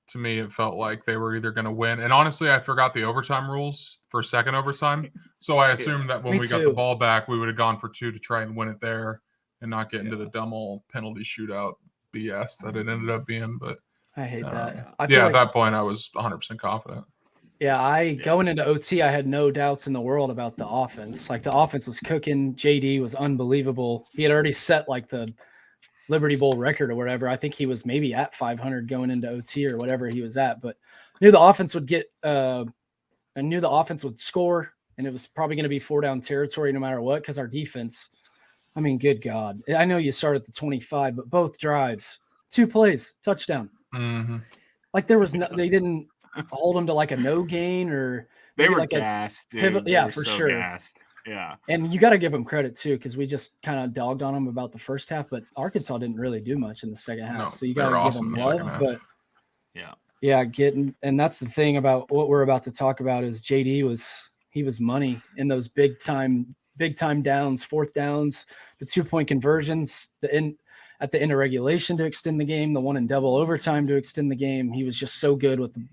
[SPEAKER 4] to me, it felt like they were either going to win. And honestly, I forgot the overtime rules for second overtime. So I assumed that when we got the ball back, we would have gone for 2 to try and win it there and not get into the dumb old penalty shootout BS that it ended up being. But
[SPEAKER 3] I hate that.
[SPEAKER 4] At that point, I was 100% confident.
[SPEAKER 3] Yeah, going into OT, I had no doubts in the world about the offense. Like, the offense was cooking. JD was unbelievable. He had already set, like, the Liberty Bowl record or whatever. I think he was maybe at 500 going into OT or whatever he was at, but knew the offense would knew the offense would score, and it was probably going to be 4-down territory no matter what, because our defense, I mean, good God. I know you start at the 25, but both drives, 2 plays, touchdown.
[SPEAKER 4] Mm-hmm.
[SPEAKER 3] Like, there was they didn't hold them to like a no gain, or
[SPEAKER 2] they were
[SPEAKER 3] like
[SPEAKER 2] gassed.
[SPEAKER 3] Pivot. Yeah, for sure.
[SPEAKER 2] Gassed. Yeah.
[SPEAKER 3] And you got to give them credit too, because we just kind of dogged on them about the first half, but Arkansas didn't really do much in the second half.
[SPEAKER 4] No,
[SPEAKER 3] so you got to give them love. But
[SPEAKER 2] yeah,
[SPEAKER 3] and that's the thing about what we're about to talk about is JD was money in those big time big time downs, fourth downs, the 2-point conversions, at the end of regulation to extend the game, the one in double overtime to extend the game. He was just so good with the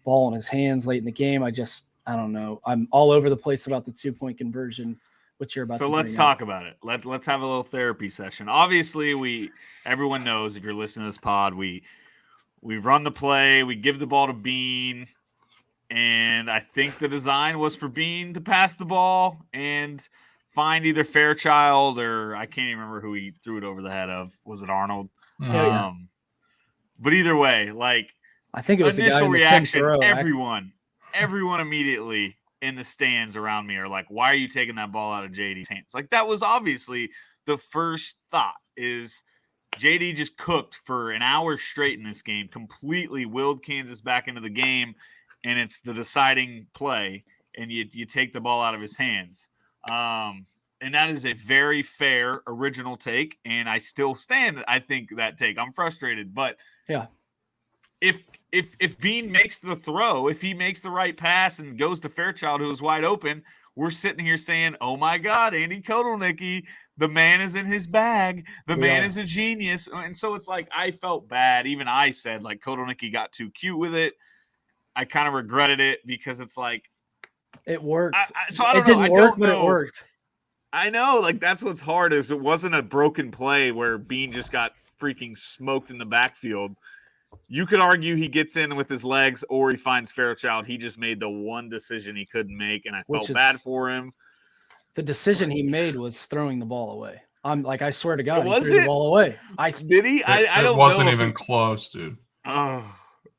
[SPEAKER 3] ball in his hands late in the game. I don't know. I'm all over the place about the 2-point conversion, which you're about to bring
[SPEAKER 2] let's talk about it. Let's have a little therapy session. Obviously, everyone knows, if you're listening to this pod, we run the play, we give the ball to Bean, and I think the design was for Bean to pass the ball and find either Fairchild or I can't even remember who he threw it over the head of. Was it Arnold?
[SPEAKER 3] Yeah.
[SPEAKER 2] But either way, like,
[SPEAKER 3] I think it was
[SPEAKER 2] initial
[SPEAKER 3] the guy
[SPEAKER 2] reaction,
[SPEAKER 3] row,
[SPEAKER 2] everyone immediately in the stands around me are like, why are you taking that ball out of JD's hands? Like, that was obviously the first thought, is JD just cooked for an hour straight in this game, completely willed Kansas back into the game, and it's the deciding play, and you take the ball out of his hands. And that is a very fair original take, and I still stand, I think, that take. I'm frustrated, but
[SPEAKER 3] yeah,
[SPEAKER 2] if Bean makes the throw, if he makes the right pass and goes to Fairchild, who is wide open, we're sitting here saying, oh my God, Andy Kotelnicki, the man is in his bag. The man is a genius. And so it's like, I felt bad. Even I said, like, Kotelnicki got too cute with it. I kind of regretted it because it's like,
[SPEAKER 3] it worked.
[SPEAKER 2] So I don't
[SPEAKER 3] know.
[SPEAKER 2] I don't know.
[SPEAKER 3] But it worked.
[SPEAKER 2] I know, like, that's what's hard, is it wasn't a broken play where Bean just got freaking smoked in the backfield. You could argue he gets in with his legs or he finds Fairchild. He just made the one decision he couldn't make, and I felt bad for him.
[SPEAKER 3] The decision he made was throwing the ball away. I'm like, I swear to God, he threw the ball away.
[SPEAKER 2] Did he? I don't know.
[SPEAKER 4] It wasn't even close, dude.
[SPEAKER 2] Oh,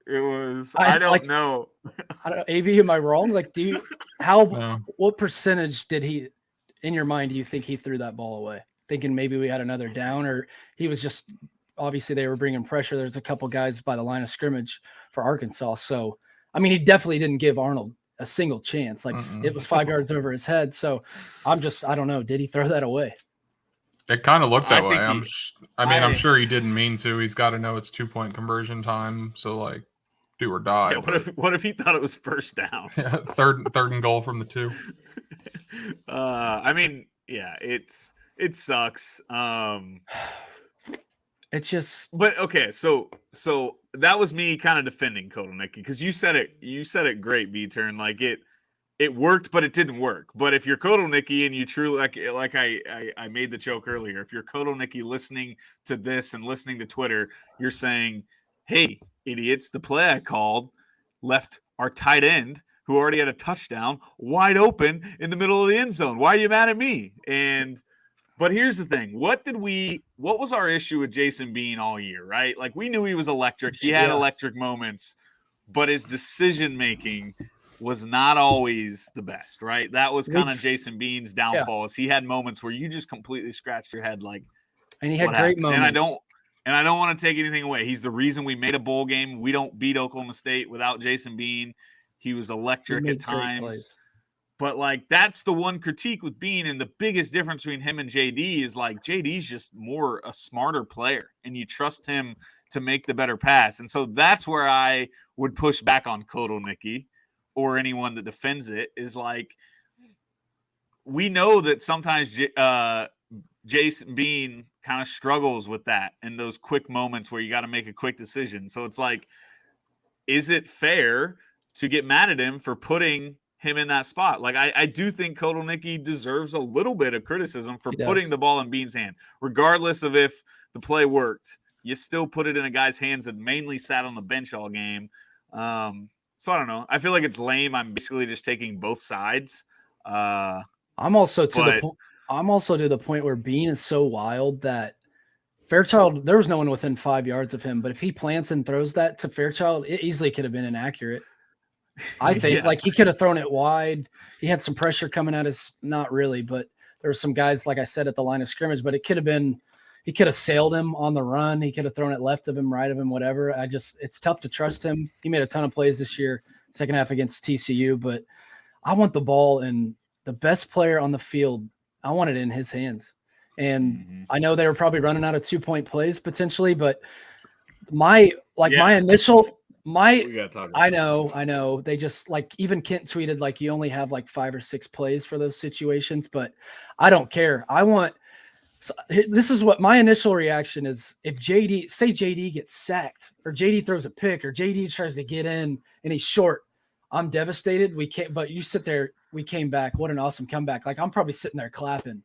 [SPEAKER 2] it was. I don't know.
[SPEAKER 3] I don't know. AB, am I wrong? Like, what percentage did he, in your mind, do you think he threw that ball away? Thinking maybe we had another down, or he was just, obviously they were bringing pressure. There's a couple guys by the line of scrimmage for Arkansas. So, I mean, he definitely didn't give Arnold a single chance. Like, it was 5 yards over his head. So I don't know. Did he throw that away?
[SPEAKER 4] It kind of looked that way. I'm sure he didn't mean to. He's got to know it's 2-point conversion time. So, like, do or die.
[SPEAKER 2] Yeah, what if he thought it was first down?
[SPEAKER 4] Yeah, third and goal from the 2.
[SPEAKER 2] I mean, yeah, it sucks.
[SPEAKER 3] It's just,
[SPEAKER 2] but okay, so that was me kind of defending Kotelnicki, because you said it great, B-Turn. Like, it worked, but it didn't work. But if you're Kotelnicki and you truly, like I made the joke earlier, if you're Kotelnicki listening to this and listening to Twitter, you're saying, hey, idiots, the play I called left our tight end, who already had a touchdown, wide open in the middle of the end zone. Why are you mad at me? But here's the thing. What was our issue with Jason Bean all year, right? Like, we knew he was electric. He had electric moments, but his decision-making was not always the best, right? That was kind of Jason Bean's downfall. Is he had moments where you just completely scratched your head, like,
[SPEAKER 3] and he had great moments.
[SPEAKER 2] And I don't want to take anything away. He's the reason we made a bowl game. We don't beat Oklahoma State without Jason Bean. He was electric at times. But, like, that's the one critique with Bean, and the biggest difference between him and JD is, like, JD's just a smarter player, and you trust him to make the better pass. And so that's where I would push back on Kotelnicki or anyone that defends it, is, like, we know that sometimes Jason Bean kind of struggles with that in those quick moments where you got to make a quick decision. So it's like, is it fair to get mad at him for putting him in that spot? Like, I do think Kotelnicki deserves a little bit of criticism for putting the ball in Bean's hand, regardless of if the play worked. You still put it in a guy's hands that mainly sat on the bench all game. So I don't know. I feel like it's lame. I'm basically just taking both sides.
[SPEAKER 3] I'm also to the point where Bean is so wild that Fairchild, there was no one within 5 yards of him, but if he plants and throws that to Fairchild, it easily could have been inaccurate. I think like he could have thrown it wide. He had some pressure coming at us. Not really, but there were some guys, like I said, at the line of scrimmage, but it could have been, he could have sailed him on the run. He could have thrown it left of him, right of him, whatever. It's tough to trust him. He made a ton of plays this year, second half against TCU, but I want the ball in the best player on the field. I want it in his hands. And I know they were probably running out of 2-point plays potentially, but my initial
[SPEAKER 2] We gotta talk about
[SPEAKER 3] I know. They just like even Kent tweeted like you only have like 5 or 6 plays for those situations, but I don't care. This is what my initial reaction is. If JD gets sacked or JD throws a pick or JD tries to get in and he's short, I'm devastated. We can't, but you sit there, we came back. What an awesome comeback. Like I'm probably sitting there clapping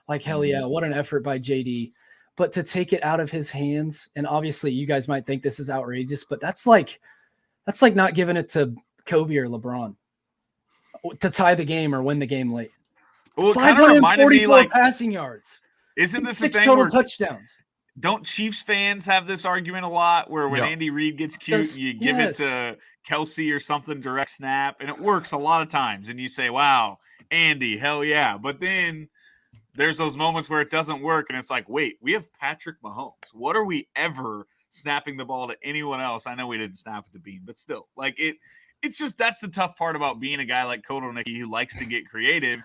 [SPEAKER 3] like, hell yeah, what an effort by JD. But to take it out of his hands, and obviously you guys might think this is outrageous, but that's like not giving it to Kobe or LeBron to tie the game or win the game late.
[SPEAKER 2] Well, it kind of reminded me like
[SPEAKER 3] passing yards.
[SPEAKER 2] Isn't this
[SPEAKER 3] 6
[SPEAKER 2] the thing
[SPEAKER 3] total touchdowns?
[SPEAKER 2] Don't Chiefs fans have this argument a lot where when Andy Reid gets cute, you give it to Kelsey or something, direct snap, and it works a lot of times. And you say, wow, Andy, hell yeah. But then there's those moments where it doesn't work, and it's like, wait, we have Patrick Mahomes. What are we ever snapping the ball to anyone else? I know we didn't snap it to Bean, but still, like it's just that's the tough part about being a guy like Kotelnicki who likes to get creative.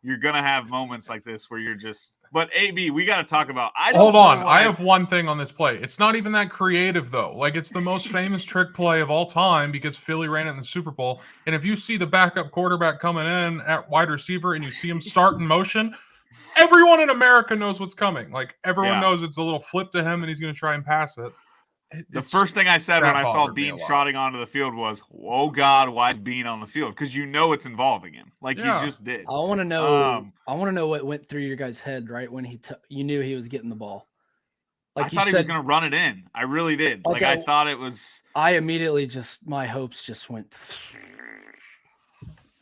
[SPEAKER 2] You're gonna have moments like this where you're just. But AB, we got to talk about.
[SPEAKER 4] Hold on, I have one thing on this play. It's not even that creative though. Like it's the most famous trick play of all time because Philly ran it in the Super Bowl. And if you see the backup quarterback coming in at wide receiver and you see him start in motion, everyone in America knows what's coming. Like everyone knows it's a little flip to him and he's going to try and pass it.
[SPEAKER 2] The first thing I said when I saw Bean trotting onto the field was, "Oh God, why is Bean on the field?" Because you know it's involving him, like you just did.
[SPEAKER 3] I want to know. I want to know what went through your guys' head right when you knew he was getting the ball.
[SPEAKER 2] Like I thought he was going to run it in. I really did. Like I thought it was.
[SPEAKER 3] I immediately my hopes just went.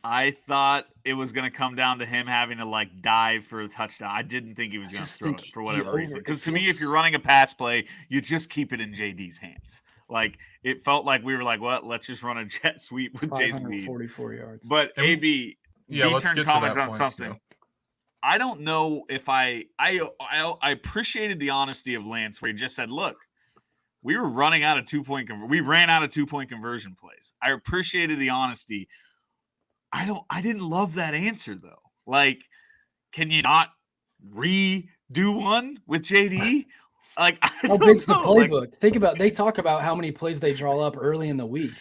[SPEAKER 2] I thought it was going to come down to him having to like dive for a touchdown. I didn't think he was going to throw it for whatever reason. Because to me, if you're running a pass play, you just keep it in JD's hands. Like it felt like we were like, "What? Let's just run a jet sweep with Jason Reed."
[SPEAKER 3] 44 yards.
[SPEAKER 2] But AB, B-turn comments on something. Too. I don't know if I appreciated the honesty of Lance where he just said, "Look, we were running out of 2-point we ran out of 2-point conversion plays." I appreciated the honesty. I didn't love that answer though. Like, can you not redo one with JD? Like,
[SPEAKER 3] how big's the playbook? Like, they talk about how many plays they draw up early in the week.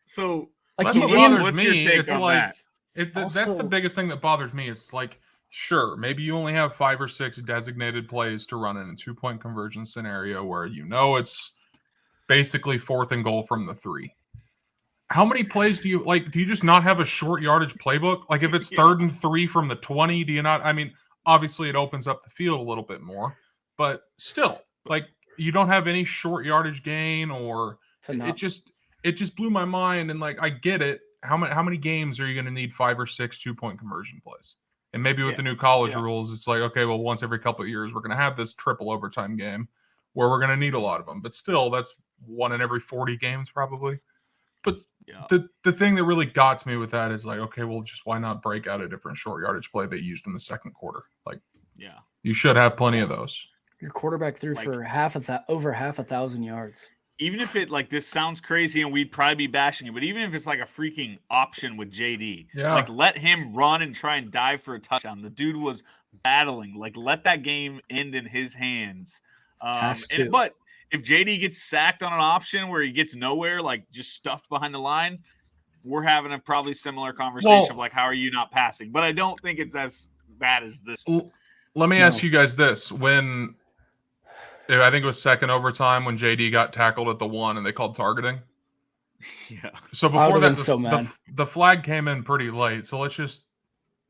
[SPEAKER 2] So,
[SPEAKER 4] like, what's your take on that? That's the biggest thing that bothers me. Is like, sure, maybe you only have 5 or 6 designated plays to run in a 2-point conversion scenario where it's basically 4th and goal from the 3. How many plays do you like? Do you just not have a short yardage playbook? Like if it's 3rd and 3 from the 20, do you not? I mean, obviously it opens up the field a little bit more, but still, like you don't have any short yardage gain, or it just blew my mind. And like I get it. How many games are you going to need 5 or 6 2-point conversion plays? And maybe with the new college rules, it's like okay, well, once every couple of years, we're going to have this triple overtime game where we're going to need a lot of them. But still, that's 1 in every 40 games probably. But the thing that really got to me with that is like, okay, well, just why not break out a different short yardage play they used in the second quarter? Like, you should have plenty of those.
[SPEAKER 3] Your quarterback threw for over 1,000 yards.
[SPEAKER 2] Even if it like this sounds crazy and we'd probably be bashing it, but even if it's like a freaking option with JD, like let him run and try and dive for a touchdown. The dude was battling. Like let that game end in his hands. But if JD gets sacked on an option where he gets nowhere, like just stuffed behind the line, we're having a probably similar conversation of like, how are you not passing? But I don't think it's as bad as this one.
[SPEAKER 4] Let me ask you guys this. When I think it was second overtime when JD got tackled at the 1 and they called targeting.
[SPEAKER 2] Yeah.
[SPEAKER 4] So before that, the flag came in pretty late. So let's just,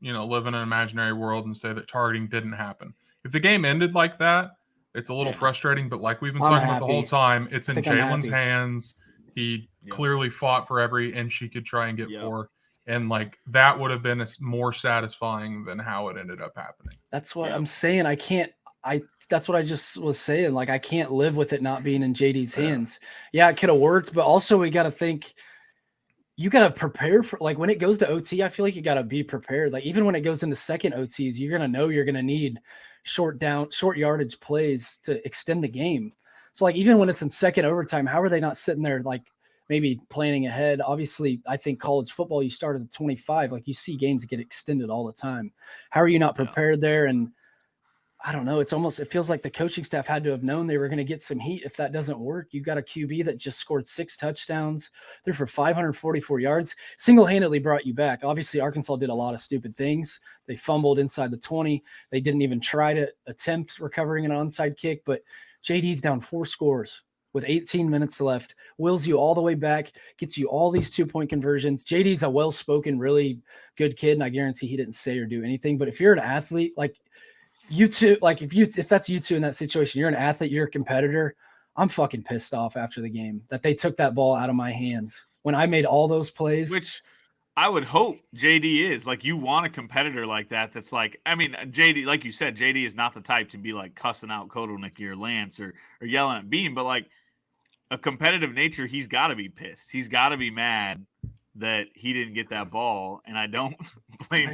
[SPEAKER 4] live in an imaginary world and say that targeting didn't happen. If the game ended like that, it's a little frustrating, but like we've been talking about the whole time, it's in Jalen's hands. He clearly fought for every inch he could try and get for. And like that would have been more satisfying than how it ended up happening.
[SPEAKER 3] That's what I'm saying. That's what I just was saying. Like I can't live with it not being in JD's hands. Yeah, it could have worked, but also we got to think you got to prepare for like when it goes to OT, I feel like you got to be prepared. Like even when it goes into second OTs, you're going to know you're going to need short yardage plays to extend the game. So like even when it's in second overtime, how are they not sitting there like maybe planning ahead? Obviously, I think college football, you start at 25, like you see games get extended all the time. How are you not prepared there? And I don't know. It feels like the coaching staff had to have known they were going to get some heat. If that doesn't work, you've got a QB that just scored 6 touchdowns. They're for 544 yards, single-handedly brought you back. Obviously, Arkansas did a lot of stupid things. They fumbled inside the 20. They didn't even try to attempt recovering an onside kick, but JD's down 4 scores with 18 minutes left, wills you all the way back, gets you all these 2-point conversions. JD's a well-spoken, really good kid, and I guarantee he didn't say or do anything. But if you're an athlete, like you two, like if that's you two in that situation, you're an athlete, you're a competitor, I'm fucking pissed off after the game that they took that ball out of my hands when I made all those plays.
[SPEAKER 2] Which I would hope JD is. Like, you want a competitor like that that's like, I mean, JD, like you said, JD is not the type to be like cussing out Kotelnicki or Lance or yelling at Beam, but like a competitive nature, he's got to be pissed. He's got to be mad that he didn't get that ball, and I don't blame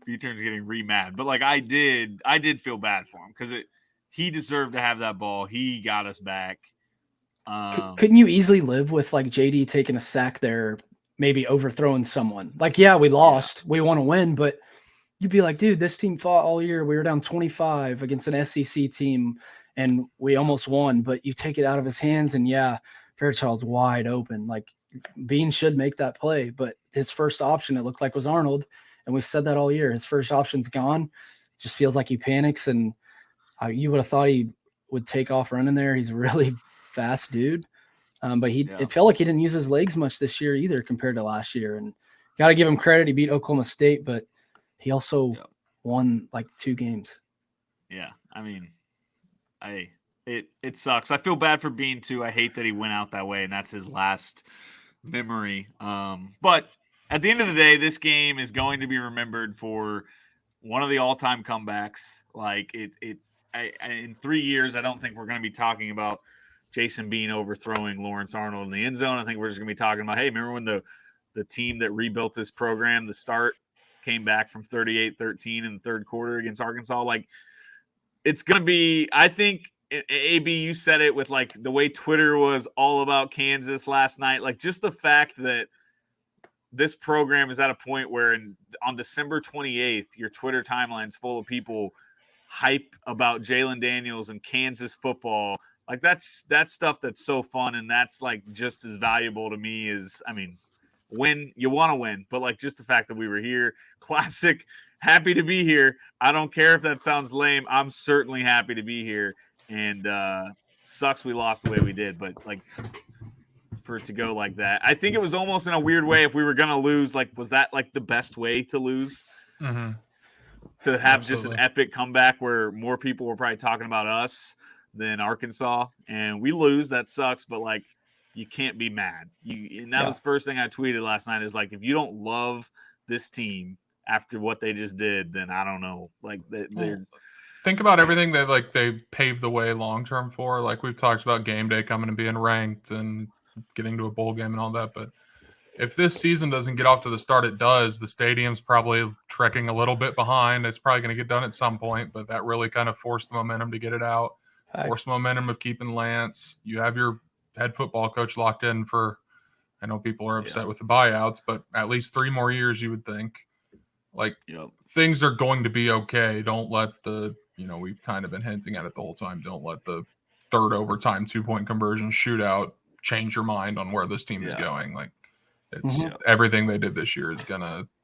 [SPEAKER 2] B-Turn's getting re-mad. But like I did feel bad for him because he deserved to have that ball. He got us back.
[SPEAKER 3] Couldn't you easily live with like JD taking a sack there, maybe overthrowing someone? Like, yeah, we lost. Yeah. We want to win, but you'd be like, dude, this team fought all year. We were down 25 against an SEC team, and we almost won. But you take it out of his hands, and yeah, Fairchild's wide open. Like, Bean should make that play, but his first option, it looked like, was Arnold. And we said that all year. His first option's gone. It just feels like he panics, and you would have thought he would take off running there. He's a really fast dude. But it felt like he didn't use his legs much this year either compared to last year. And got to give him credit. He beat Oklahoma State, but he also won like 2 games.
[SPEAKER 2] Yeah. I mean, it sucks. I feel bad for Bean too. I hate that he went out that way, and that's his last memory. But at the end of the day, this game is going to be remembered for one of the all-time comebacks. Like in 3 years, I don't think we're going to be talking about Jason Bean overthrowing Lawrence Arnold in the end zone. I think we're just going to be talking about, hey, remember when the team that rebuilt this program, the start, came back from 38-13 in the third quarter against Arkansas? Like, it's going to be, I think, AB, you said it with like the way Twitter was all about Kansas last night. Like, just the fact that this program is at a point where on December 28th, your Twitter timeline's full of people hype about Jalen Daniels and Kansas football. Like, that's stuff that's so fun, and that's like just as valuable to me as, I mean, win, you want to win, but like just the fact that we were here, classic, happy to be here. I don't care if that sounds lame. I'm certainly happy to be here, and sucks we lost the way we did, but like, for it to go like that, I think it was almost in a weird way. If we were gonna lose, like, was that like the best way to lose? Mm-hmm. To have just an epic comeback where more people were probably talking about us than Arkansas, and we lose, that sucks, but like, you can't be mad. And that was the first thing I tweeted last night, is like, if you don't love this team after what they just did, then I don't know. Like, they're
[SPEAKER 4] think about everything that like they paved the way long term for. Like, we've talked about game day coming and being ranked and getting to a bowl game and all that, but if this season doesn't get off to the start it does, the stadium's probably trekking a little bit behind. It's probably going to get done at some point, but that really kind of forced the momentum to get it out. Forced momentum of keeping Lance. You have your head football coach locked in for, I know people are upset with the buyouts, but at least 3 more years, you would think. Like, things are going to be okay. Don't let we've kind of been hinting at it the whole time. Don't let the third overtime 2-point conversion shootout change your mind on where this team is going. Like, it's everything they did this year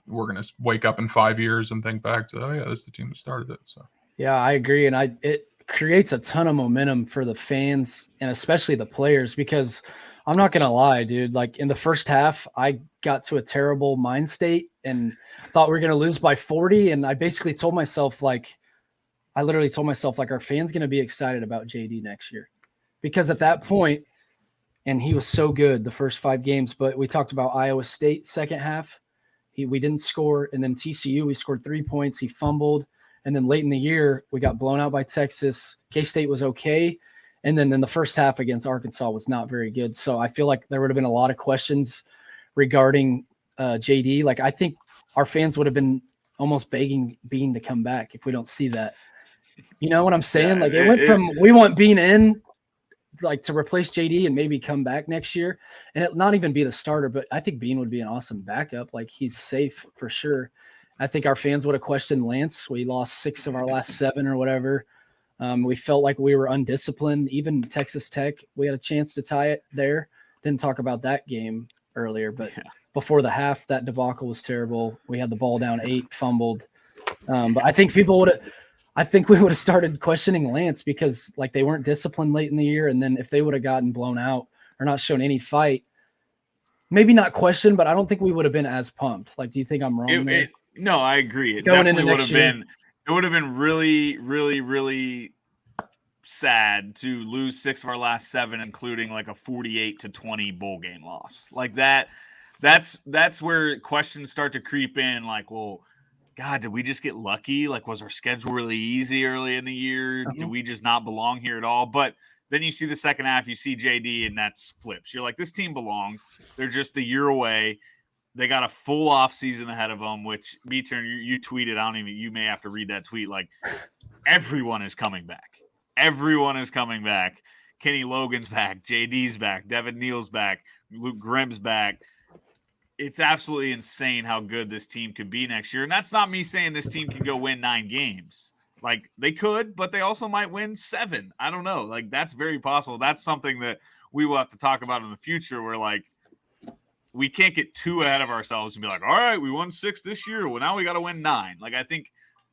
[SPEAKER 4] we're gonna wake up in 5 years and think back to, oh yeah, this is the team that started it. So
[SPEAKER 3] yeah, I agree, and it creates a ton of momentum for the fans and especially the players, because I'm not gonna lie, dude. Like, in the first half, I got to a terrible mind state and thought we were gonna lose by 40, and I basically told myself, like, our fans gonna be excited about JD next year, because at that point. And he was so good the first 5 games. But we talked about Iowa State second half. We didn't score. And then TCU, we scored 3 points. He fumbled. And then late in the year, we got blown out by Texas. K-State was okay. And then in the first half against Arkansas was not very good. So I feel like there would have been a lot of questions regarding JD. Like, I think our fans would have been almost begging Bean to come back if we don't see that. You know what I'm saying? Yeah, like, it went from we want Bean in, like, to replace JD and maybe come back next year, and it not even be the starter, but I think Bean would be an awesome backup. Like, he's safe for sure. I think our fans would have questioned Lance. We lost 6 of our last 7 or whatever. We felt like we were undisciplined. Even Texas Tech, we had a chance to tie it there. Didn't talk about that game earlier, but before the half, that debacle was terrible. We had the ball down 8, fumbled. But I think we would have started questioning Lance because like they weren't disciplined late in the year. And then if they would have gotten blown out or not shown any fight, maybe not questioned, but I don't think we would have been as pumped. Like, do you think I'm wrong there?
[SPEAKER 2] No, I agree. It
[SPEAKER 3] Going
[SPEAKER 2] definitely
[SPEAKER 3] into
[SPEAKER 2] would
[SPEAKER 3] next
[SPEAKER 2] have
[SPEAKER 3] year.
[SPEAKER 2] been. It would have been really, really, really sad to lose 6 of our last 7, including like a 48-20 bowl game loss. Like that. That's where questions start to creep in. Like, well, God, did we just get lucky? Like, was our schedule really easy early in the year?
[SPEAKER 3] Uh-huh.
[SPEAKER 2] Did we just not belong here at all? But then you see the second half, you see JD, and that's flips. You're like, this team belongs. They're just a year away. They got a full off season ahead of them, which B-Turn, you tweeted. You may have to read that tweet. Like, everyone is coming back. Everyone is coming back. Kenny Logan's back. JD's back. Devin Neal's back. Luke Grimm's back. It's absolutely insane how good this team could be next year. And that's not me saying this team can go win 9 games. Like, they could, but they also might win 7. I don't know. Like, that's very possible. That's something that we will have to talk about in the future where, like, we can't get too ahead of ourselves and be like, all right, we won 6 this year. Well, now we got to win 9. Like, I think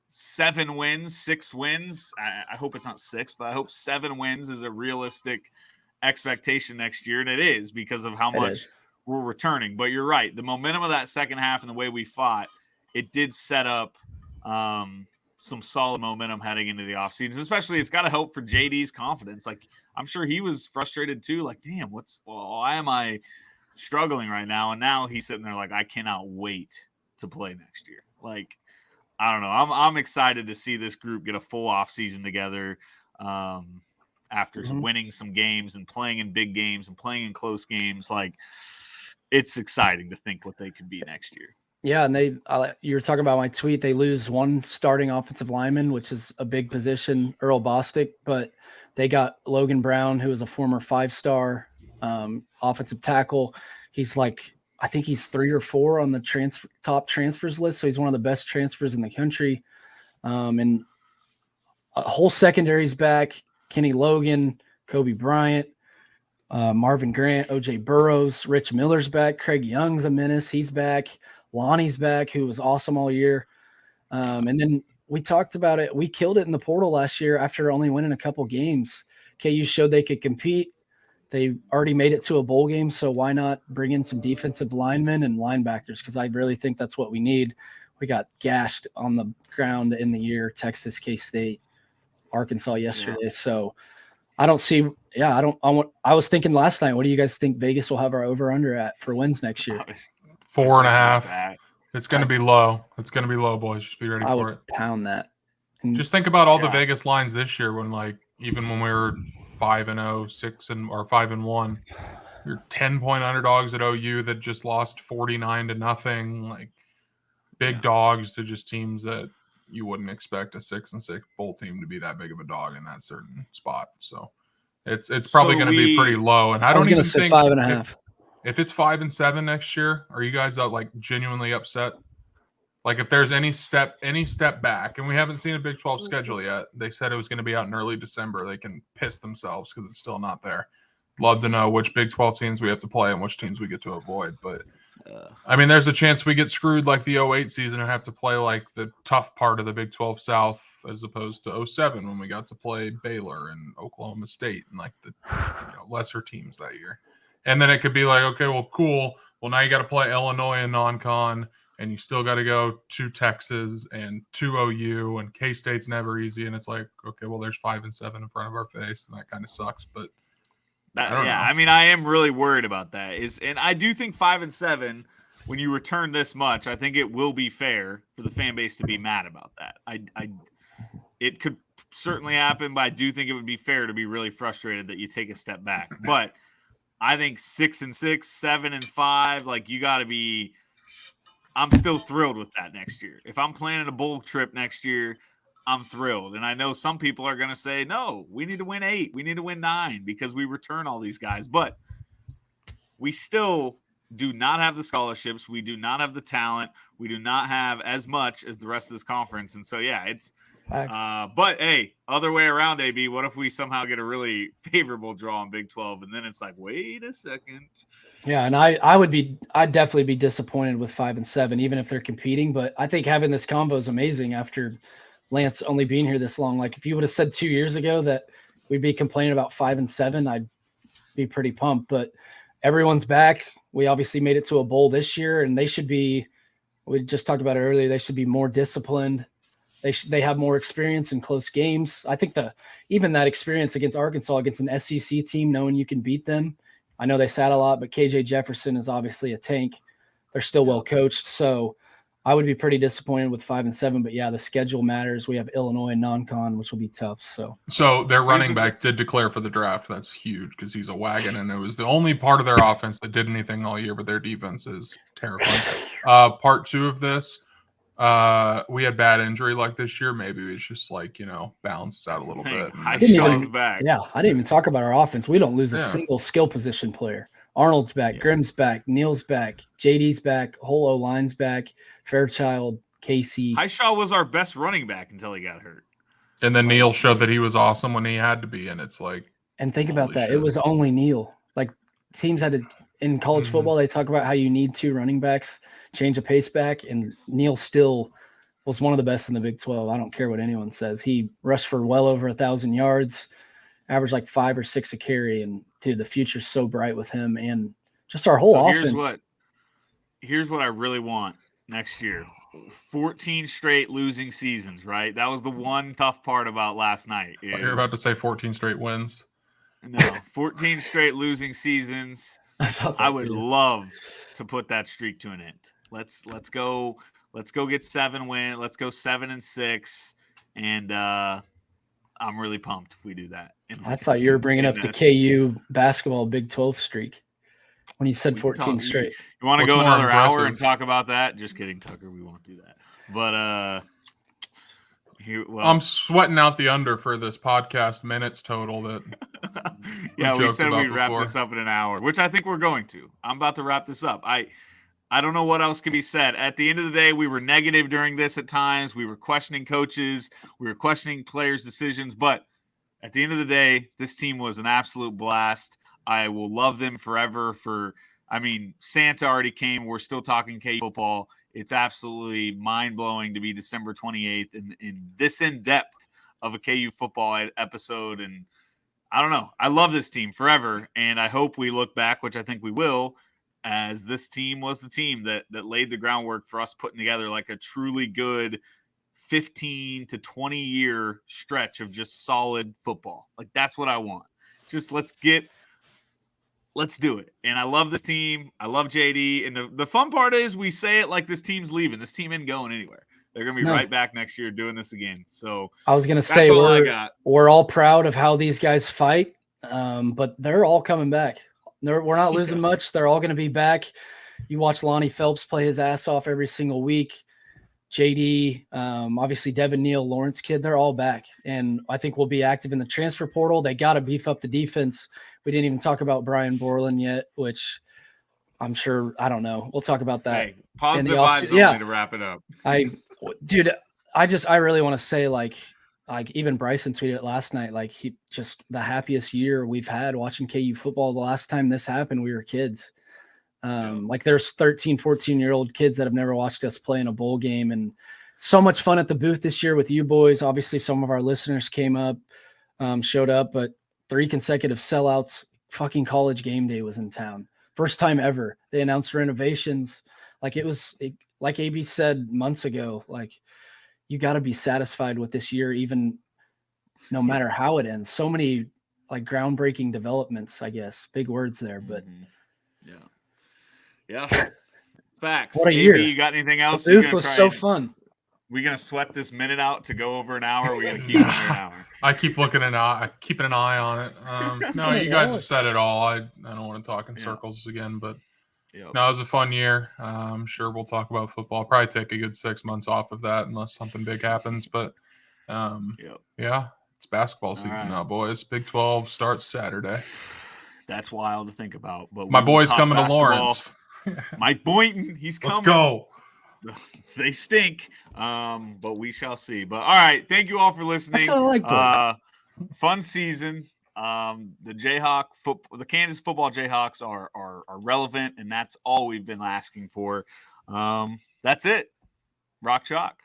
[SPEAKER 2] 7 wins, 6 wins. I hope it's not 6, but I hope 7 wins is a realistic expectation next year. And it is because of how much we're returning. But you're right. The momentum of that second half and the way we fought, it did set up some solid momentum heading into the offseason. Especially, it's got to help for JD's confidence. Like, I'm sure he was frustrated too. Like, damn, why am I struggling right now? And now he's sitting there like, I cannot wait to play next year. Like, I don't know. I'm excited to see this group get a full off season together after winning some games and playing in big games and playing in close games. Like, it's exciting to think what they could be next year.
[SPEAKER 3] Yeah, and you were talking about my tweet. They lose 1 starting offensive lineman, which is a big position, Earl Bostic, but they got Logan Brown, who is a former 5-star offensive tackle. He's like, I think he's 3 or 4 on the top transfers list, so he's one of the best transfers in the country. And a whole secondary's back. Kenny Logan, Kobe Bryant, Marvin Grant, OJ Burrows, Rich Miller's back. Craig Young's a menace. He's back. Lonnie's back, who was awesome all year. And then we talked about it. We killed it in the portal last year after only winning a couple games. KU showed they could compete. They already made it to a bowl game, so why not bring in some defensive linemen and linebackers? Because I really think that's what we need. We got gashed on the ground in the year, Texas, K-State, Arkansas yesterday. Yeah. So I don't see – I was thinking last night, what do you guys think Vegas will have our over-under at for wins next year?
[SPEAKER 4] 4.5. It's going to be low. It's going to be low, boys. Just be ready for it.
[SPEAKER 3] Pound that.
[SPEAKER 4] Just think about all the Vegas lines this year when, like, even when we were 5-0, 6 or 5-1, you're 10-point underdogs at OU that just lost 49-0. Like, big dogs to just teams that you wouldn't expect a 6-6 bowl team to be that big of a dog in that certain spot. So it's probably going to be pretty low. And I don't even think
[SPEAKER 3] 5.5.
[SPEAKER 4] If it's 5-7 next year, are you guys like genuinely upset? Like, if there's any step back, and we haven't seen a Big 12 schedule yet. They said it was going to be out in early December. They can piss themselves because it's still not there. Love to know which Big 12 teams we have to play and which teams we get to avoid. But I mean, there's a chance we get screwed like the 08 season and have to play like the tough part of the Big 12 South as opposed to 07 when we got to play Baylor and Oklahoma State and like the lesser teams that year. And then it could be like, okay, well, cool. Well, now you got to play Illinois and non-con, and you still got to go to Texas and to OU, and K-State's never easy. And it's like, okay, well, there's 5-7 in front of our face, and that kind of sucks. But I don't know.
[SPEAKER 2] I mean, I am really worried about that. And I do think 5-7, when you return this much, I think it will be fair for the fan base to be mad about that. It could certainly happen, but I do think it would be fair to be really frustrated that you take a step back. But I think 6-6, 7-5, like, you got to be – I'm still thrilled with that next year. If I'm planning a bowl trip next year, I'm thrilled. And I know some people are going to say, no, we need to win 8. We need to win 9 because we return all these guys. But we still do not have the scholarships. We do not have the talent. We do not have as much as the rest of this conference. And so, yeah, it's but hey, other way around, AB, what if we somehow get a really favorable draw in Big 12? And then it's like, wait a second.
[SPEAKER 3] Yeah, and I'd definitely be disappointed with 5 and 7, even if they're competing. But I think having this convo is amazing after Lance only being here this long. Like if you would have said 2 years ago that we'd be complaining about 5 and 7, I'd be pretty pumped. But everyone's back. We obviously made it to a bowl this year, and they should be. We just talked about it earlier. They should be more disciplined. They have more experience in close games. I think even that experience against Arkansas, against an SEC team, knowing you can beat them. I know they sat a lot, but KJ Jefferson is obviously a tank. They're still well coached. So I would be pretty disappointed with 5 and 7, but yeah, the schedule matters. We have Illinois and non-con, which will be tough. So
[SPEAKER 4] their running back did declare for the draft. That's huge because he's a wagon, and it was the only part of their offense that did anything all year, but their defense is terrifying. Part 2 of this, we had bad injury like this year. Maybe it's just balances out a little bit.
[SPEAKER 2] Back.
[SPEAKER 3] Yeah, I didn't even talk about our offense. We don't lose a single skill position player. Arnold's back, Grimm's back, Neal's back, JD's back, whole O-line's back, Fairchild, Casey.
[SPEAKER 2] Highshaw was our best running back until he got hurt.
[SPEAKER 4] And then Neal showed that he was awesome when he had to be, and it's like.
[SPEAKER 3] And think about that. Shit. It was only Neal. Like teams had to in college football, they talk about how you need 2 running backs, change a pace back, and Neal still was one of the best in the Big 12. I don't care what anyone says. He rushed for well over 1,000 yards, averaged like 5 or 6 a carry, and dude, the future's so bright with him and just our whole offense.
[SPEAKER 2] Here's what I really want next year. 14 straight losing seasons, right? That was the one tough part about last night.
[SPEAKER 4] You're about to say 14 straight wins.
[SPEAKER 2] No, 14 straight losing seasons. I would love to put that streak to an end. Let's go get 7 wins. Let's go 7 and 6, and I'm really pumped if we do that.
[SPEAKER 3] I thought you were bringing up the KU basketball Big 12 streak when you said 14 straight.
[SPEAKER 2] You want to go another hour and talk about that? Just kidding, Tucker. We won't do that. But
[SPEAKER 4] I'm sweating out the under for this podcast minutes total. That
[SPEAKER 2] we said we'd wrap this up in an hour, which I think we're going to. I'm about to wrap this up. I don't know what else can be said. At the end of the day, we were negative during this at times. We were questioning coaches. We were questioning players' decisions. But at the end of the day, this team was an absolute blast. I will love them forever. Santa already came. We're still talking KU football. It's absolutely mind-blowing to be December 28th in this in-depth of a KU football episode. And I don't know. I love this team forever. And I hope we look back, which I think we will, as this team was the team that laid the groundwork for us putting together like a truly good 15 to 20 year stretch of just solid football. Like that's what I want. Just let's do it. And I love this team. I love JD. And the fun part is we say it like this team's leaving. This team isn't going anywhere. They're going to be right back next year doing this again. So
[SPEAKER 3] I was going to say we're all proud of how these guys fight, but they're all coming back. We're not losing much. They're all going to be back. You watch Lonnie Phelps play his ass off every single week. JD, obviously Devin Neal, Lawrence Kid, they're all back. And I think we'll be active in the transfer portal. They got to beef up the defense. We didn't even talk about Brian Borland yet, which I'm sure, I don't know. We'll talk about that.
[SPEAKER 2] Hey, positive vibes only to wrap it up.
[SPEAKER 3] I really want to say like even Bryson tweeted it last night, like he just the happiest year we've had watching KU football. The last time this happened, we were kids. Like there's 13, 14-year-old kids that have never watched us play in a bowl game, and so much fun at the booth this year with you boys. Obviously some of our listeners came up, showed up, but 3 consecutive sellouts. Fucking College Game Day was in town. First time ever. They announced renovations. Like like AB said months ago, like you got to be satisfied with this year, even no matter how it ends. So many like groundbreaking developments, I guess. Big words there, but
[SPEAKER 2] yeah. Facts.
[SPEAKER 3] What a year.
[SPEAKER 2] You got anything else?
[SPEAKER 3] The booth was so fun.
[SPEAKER 2] We're going to sweat this minute out to go over an hour. We're going to keep it under an hour.
[SPEAKER 4] I keep keeping an eye on it. No, you guys have said it all. I don't want to talk in circles again, but no, it was a fun year. I'm sure we'll talk about football. I'll probably take a good 6 months off of that unless something big happens. But yeah, it's basketball season now, boys. Big 12 starts Saturday.
[SPEAKER 2] That's wild to think about. But
[SPEAKER 4] my boy's coming to Lawrence.
[SPEAKER 2] Mike Boynton, he's coming.
[SPEAKER 4] Let's go.
[SPEAKER 2] They stink, but we shall see. But all right, thank you all for listening.
[SPEAKER 3] I like Boynton.
[SPEAKER 2] Fun season. The Kansas football Jayhawks are relevant, and that's all we've been asking for. That's it. Rock chalk.